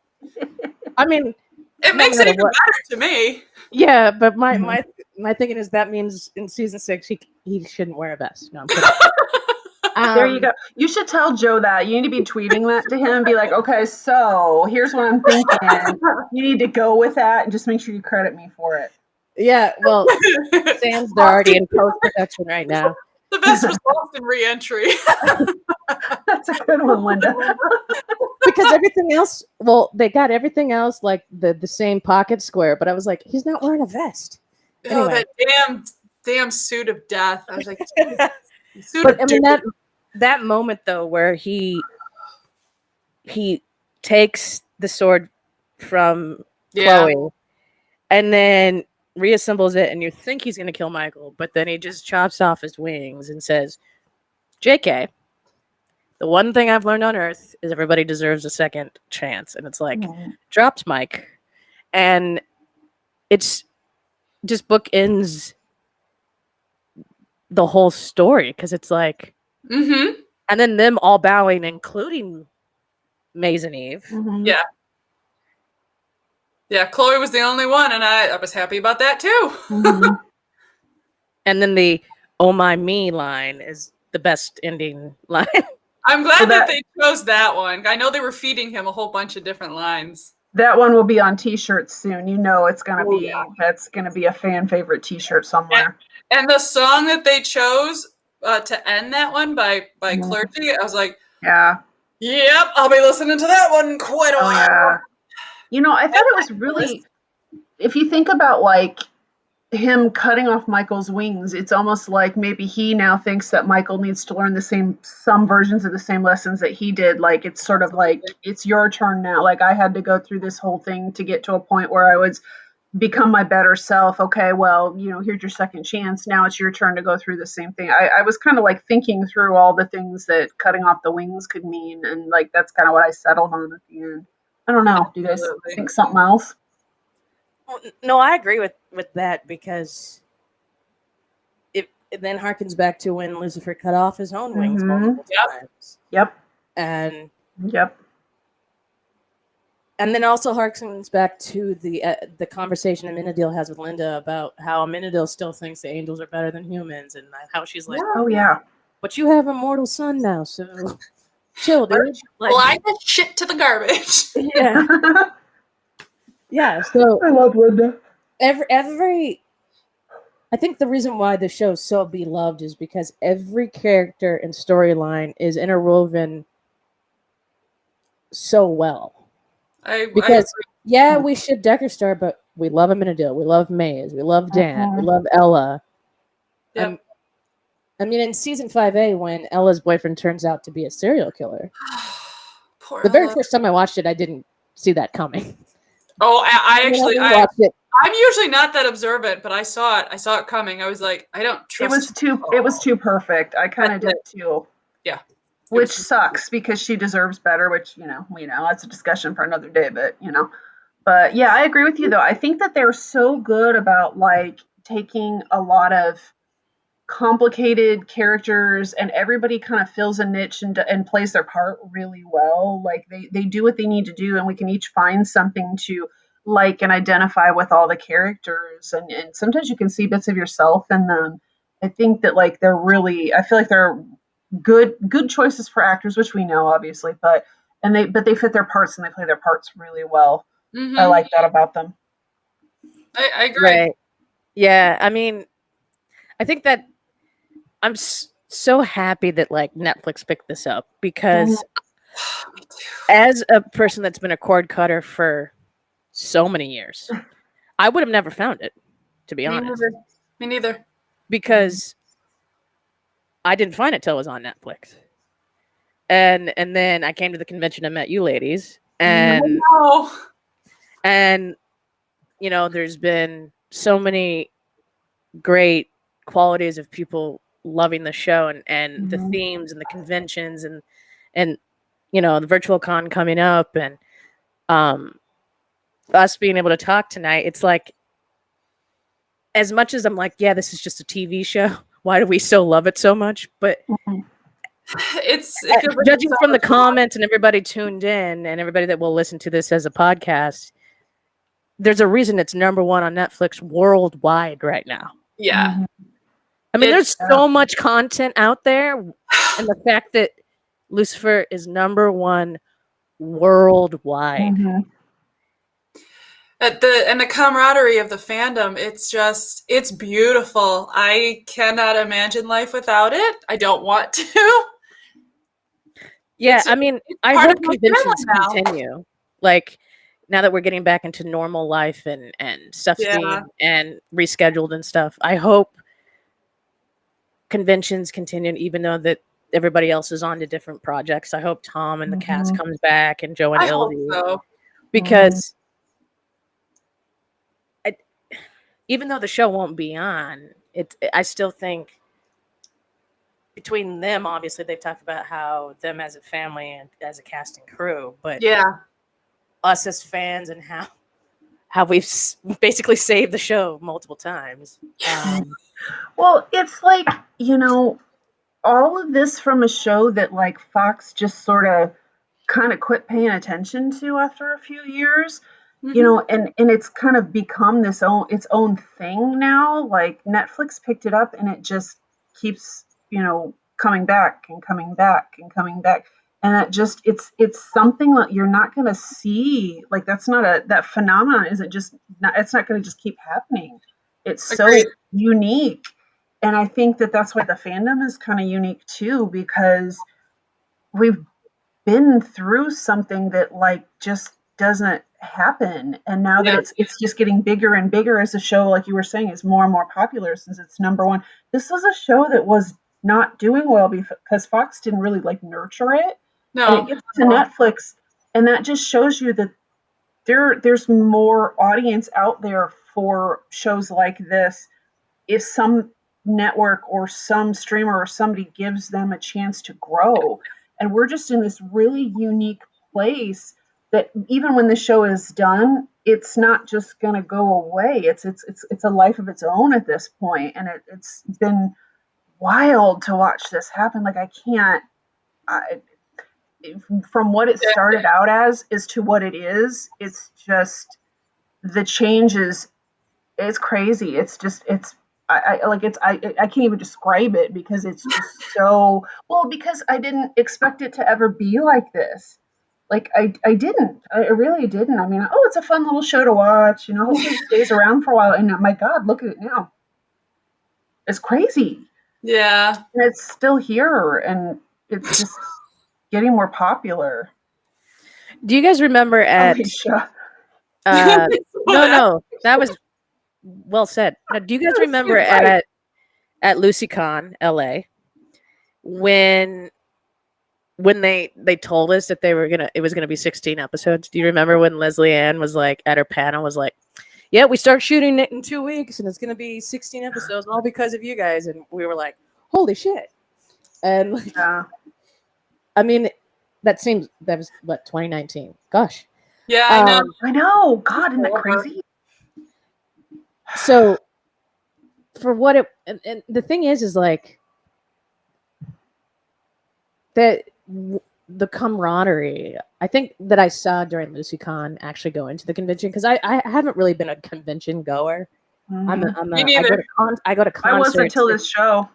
I mean, It no makes it matter even what. better to me. Yeah, but my Mhm. my thinking is that means in season 6 he shouldn't wear a vest. No, I'm kidding. There you go. You should tell Joe that. You need to be tweeting that to him and be like, okay, so here's what I'm thinking. You need to go with that and just make sure you credit me for it. Yeah, well, Sam's they're already in post production right now The vest was lost in re-entry. That's a good one, Linda. because everything else. Well, they got everything else like the same pocket square, but I was like, he's not wearing a vest. Oh, Anyway, that damn suit of death. I was like, suit but of I mean doom. that moment though, where he takes the sword from Yeah. Chloe, and then reassembles it, and you think he's going to kill Michael, but then he just chops off his wings and says, JK, the one thing I've learned on Earth is everybody deserves a second chance. And it's like, dropped Mike. And it's just bookends the whole story because it's like, Mm-hmm. and then them all bowing, including Maze and Eve. Mhm. Yeah. Yeah, Chloe was the only one, and I was happy about that too. Mhm. And then the oh my me line is the best ending line. I'm glad So that they chose that one. I know they were feeding him a whole bunch of different lines. That one will be on T-shirts soon. You know, it's gonna Oh, be yeah. that's gonna be a fan favorite T-shirt somewhere. And the song that they chose to end that one by Mhm. Clergy, I was like, Yeah. yep, I'll be listening to that one quite a Oh while. yeah. You know, I thought it was really. If you think about like him cutting off Michael's wings, it's almost like maybe he now thinks that Michael needs to learn some versions of the same lessons that he did. Like it's sort of like it's your turn now. Like I had to go through this whole thing to get to a point where I was become my better self. Okay, well, here's your second chance. Now it's your turn to go through the same thing. I was kind of like thinking through all the things that cutting off the wings could mean, and like that's kind of what I settled on at the end. I don't know. Do you guys Absolutely. think something else? No, I agree with that because it then harkens back to when Lucifer cut off his own wings Mhm. multiple Yep. times. Yep. And Yep. And then also harkens back to the conversation Amenadiel has with Linda about how Amenadiel still thinks the angels are better than humans, and how she's like, Oh yeah. "But you have a mortal son now, so chill, dude." Fly that shit to the garbage. Yeah, yeah. So I love Linda. every I think the reason why the show is so beloved is because every character and storyline is interwoven so well. I Because yeah, we ship Decker Star, but we love Amenadiel, we love Maze, we love Dan, we love Ella. Yep. I mean, in season 5A, when Ella's boyfriend turns out to be a serial killer, Poor the very Ella. first time I watched it, I didn't see that coming. Oh, I actually, watched it. I'm usually not that observant, but I saw it. I saw it coming. I was like, I don't trust. It was too perfect. I kind of did too. Yeah. Which sucks because she deserves better, which, we know that's a discussion for another day, but yeah, I agree with you though. I think that they're so good about like taking a lot of complicated characters and everybody kind of fills a niche and plays their part really well. Like they do what they need to do and we can each find something to like and identify with all the characters and sometimes you can see bits of yourself in them. I think that like I feel like they're good choices for actors, which we know obviously, but they fit their parts and they play their parts really well. I like that about them. I agree. Right. Yeah, I mean, I think that I'm so happy that like Netflix picked this up because as a person that's been a cord cutter for so many years, I would have never found it, to be honest. Me neither. Because I didn't find it till it was on Netflix. And then I came to the convention and met you ladies. And and there's been so many great qualities of people loving the show and the themes and the conventions and the virtual con coming up and us being able to talk tonight. It's like, as much as I'm like, yeah, this is just a TV show, why do we still love it so much? But it's judging from the comments and everybody tuned in and everybody that will listen to this as a podcast, there's a reason it's number one on Netflix worldwide right now. Yeah. I mean, there's so much content out there, and the fact that Lucifer is number one worldwide. And the camaraderie of the fandom, it's beautiful. I cannot imagine life without it. I don't want to. Yeah, I mean, I hope conventions continue. Like, now that we're getting back into normal life and stuff's being and rescheduled and stuff, I hope conventions continue, even though that everybody else is on to different projects. I hope Tom and the cast comes back and Joe and Ildy. So. Because even though the show won't be on, I still think between them, obviously they've talked about how them as a family and as a cast and crew, but us as fans and how we've basically saved the show multiple times. Well, it's like, all of this from a show that like Fox just sort of kind of quit paying attention to after a few years, and it's kind of become its own thing now. Like Netflix picked it up and it just keeps, coming back and coming back and coming back. And it's something that you're not going to see. Like that phenomenon isn't just not, it's not going to just keep happening. It's so unique. And I think that that's why the fandom is kind of unique too, because we've been through something that like just doesn't happen. And now that it's just getting bigger and bigger as the show, like you were saying, is more and more popular since it's number one. This was a show that was not doing well because Fox didn't really like nurture it. And it gets to Netflix, and that just shows you that there's more audience out there for shows like this if some network or some streamer or somebody gives them a chance to grow. And we're just in this really unique place that even when the show is done, it's not just going to go away. It's a life of its own at this point, and it's been wild to watch this happen. Like from what it started out as is to what it is. It's just the changes. It's crazy. It's just I can't even describe it because it's just so well because I didn't expect it to ever be like this. Like I didn't. I really didn't. I mean, oh, it's a fun little show to watch. You know, hopefully it stays around for a while. And my God, look at it now. It's crazy. Yeah. And it's still here, and it's just getting more popular. Do you guys remember at Alicia. no, that was well said. Now, do you guys remember at LucyCon LA when they told us that it was gonna be 16 episodes? Do you remember when Leslie Ann was like at her panel was like, yeah, we start shooting it in 2 weeks and it's gonna be 16 episodes all because of you guys, and we were like, holy shit. And like, I mean, that was what, 2019. Gosh. Yeah, I know. I know. God, isn't that crazy? So for what it and the thing is like that the camaraderie I think that I saw during LucyCon actually go into the convention, because I haven't really been a convention goer. Me neither. I go to concerts. I wasn't until this show.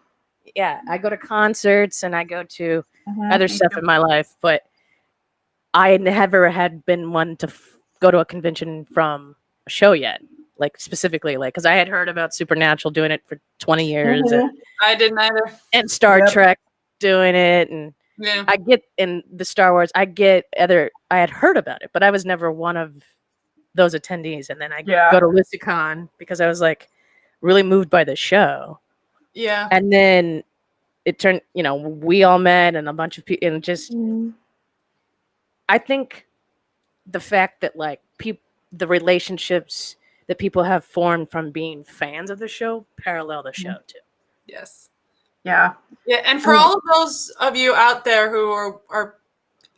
Yeah, I go to concerts and I go to other stuff in my life, but I never had been one to go to a convention from a show yet. Like specifically, like, because I had heard about Supernatural doing it for 20 years, and I didn't either. And Star Trek doing it, and Yeah. I get in the Star Wars. I had heard about it, but I was never one of those attendees. And then I go to LucyCon because I was like really moved by the show. Yeah. And then it turned, we all met and a bunch of people, and just I think the fact that like the relationships that people have formed from being fans of the show parallel the show too. Yes. Yeah. Yeah, and for all of those of you out there who are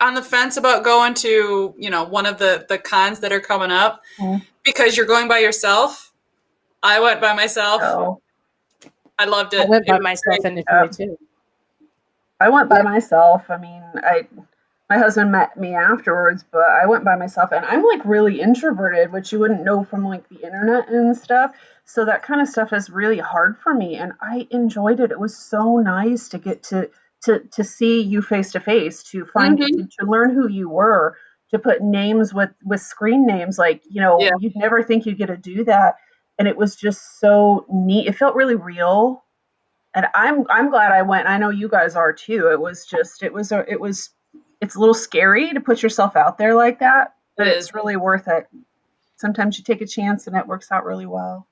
on the fence about going to, one of the cons that are coming up because you're going by yourself, I went by myself. Oh. I loved it. I went by myself initially too. I went by myself. I mean, my husband met me afterwards, but I went by myself, and I'm like really introverted, which you wouldn't know from like the internet and stuff. So that kind of stuff is really hard for me, and I enjoyed it. It was so nice to get to see you face to face, to find to learn who you were, to put names with screen names. Like, you'd never think you'd get to do that, and it was just so neat. It felt really real, and I'm glad I went. I know you guys are too. It's a little scary to put yourself out there like that, but it's really worth it. Sometimes you take a chance and it works out really well.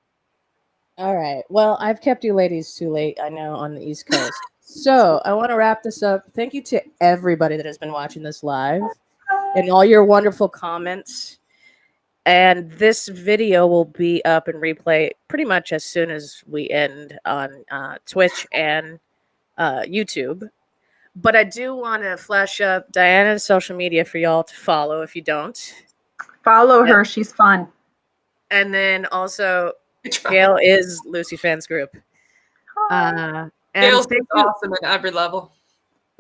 All right. Well, I've kept you ladies too late, I know, on the East Coast. So I want to wrap this up. Thank you to everybody that has been watching this live and all your wonderful comments. And this video will be up and replay pretty much as soon as we end on Twitch and YouTube. But I do want to flash up Diana's social media for y'all to follow if you don't. Follow her. She's fun. And then also, Gail is Lucy Fans Group. Gail's awesome at every level.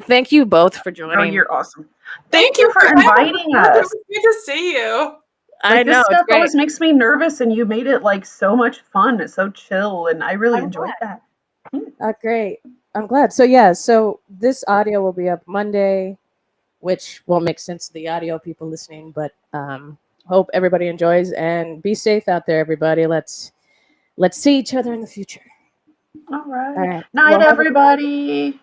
Thank you both for joining. Oh, you're awesome. Thank you for inviting us. It's good to see you. I know. This stuff always makes me nervous, and you made it like so much fun. It's so chill, and I really enjoyed that. Great. I'm glad. So this audio will be up Monday, which won't make sense to the audio people listening, but hope everybody enjoys, and be safe out there, everybody. Let's see each other in the future. All right. All right. Night, everybody.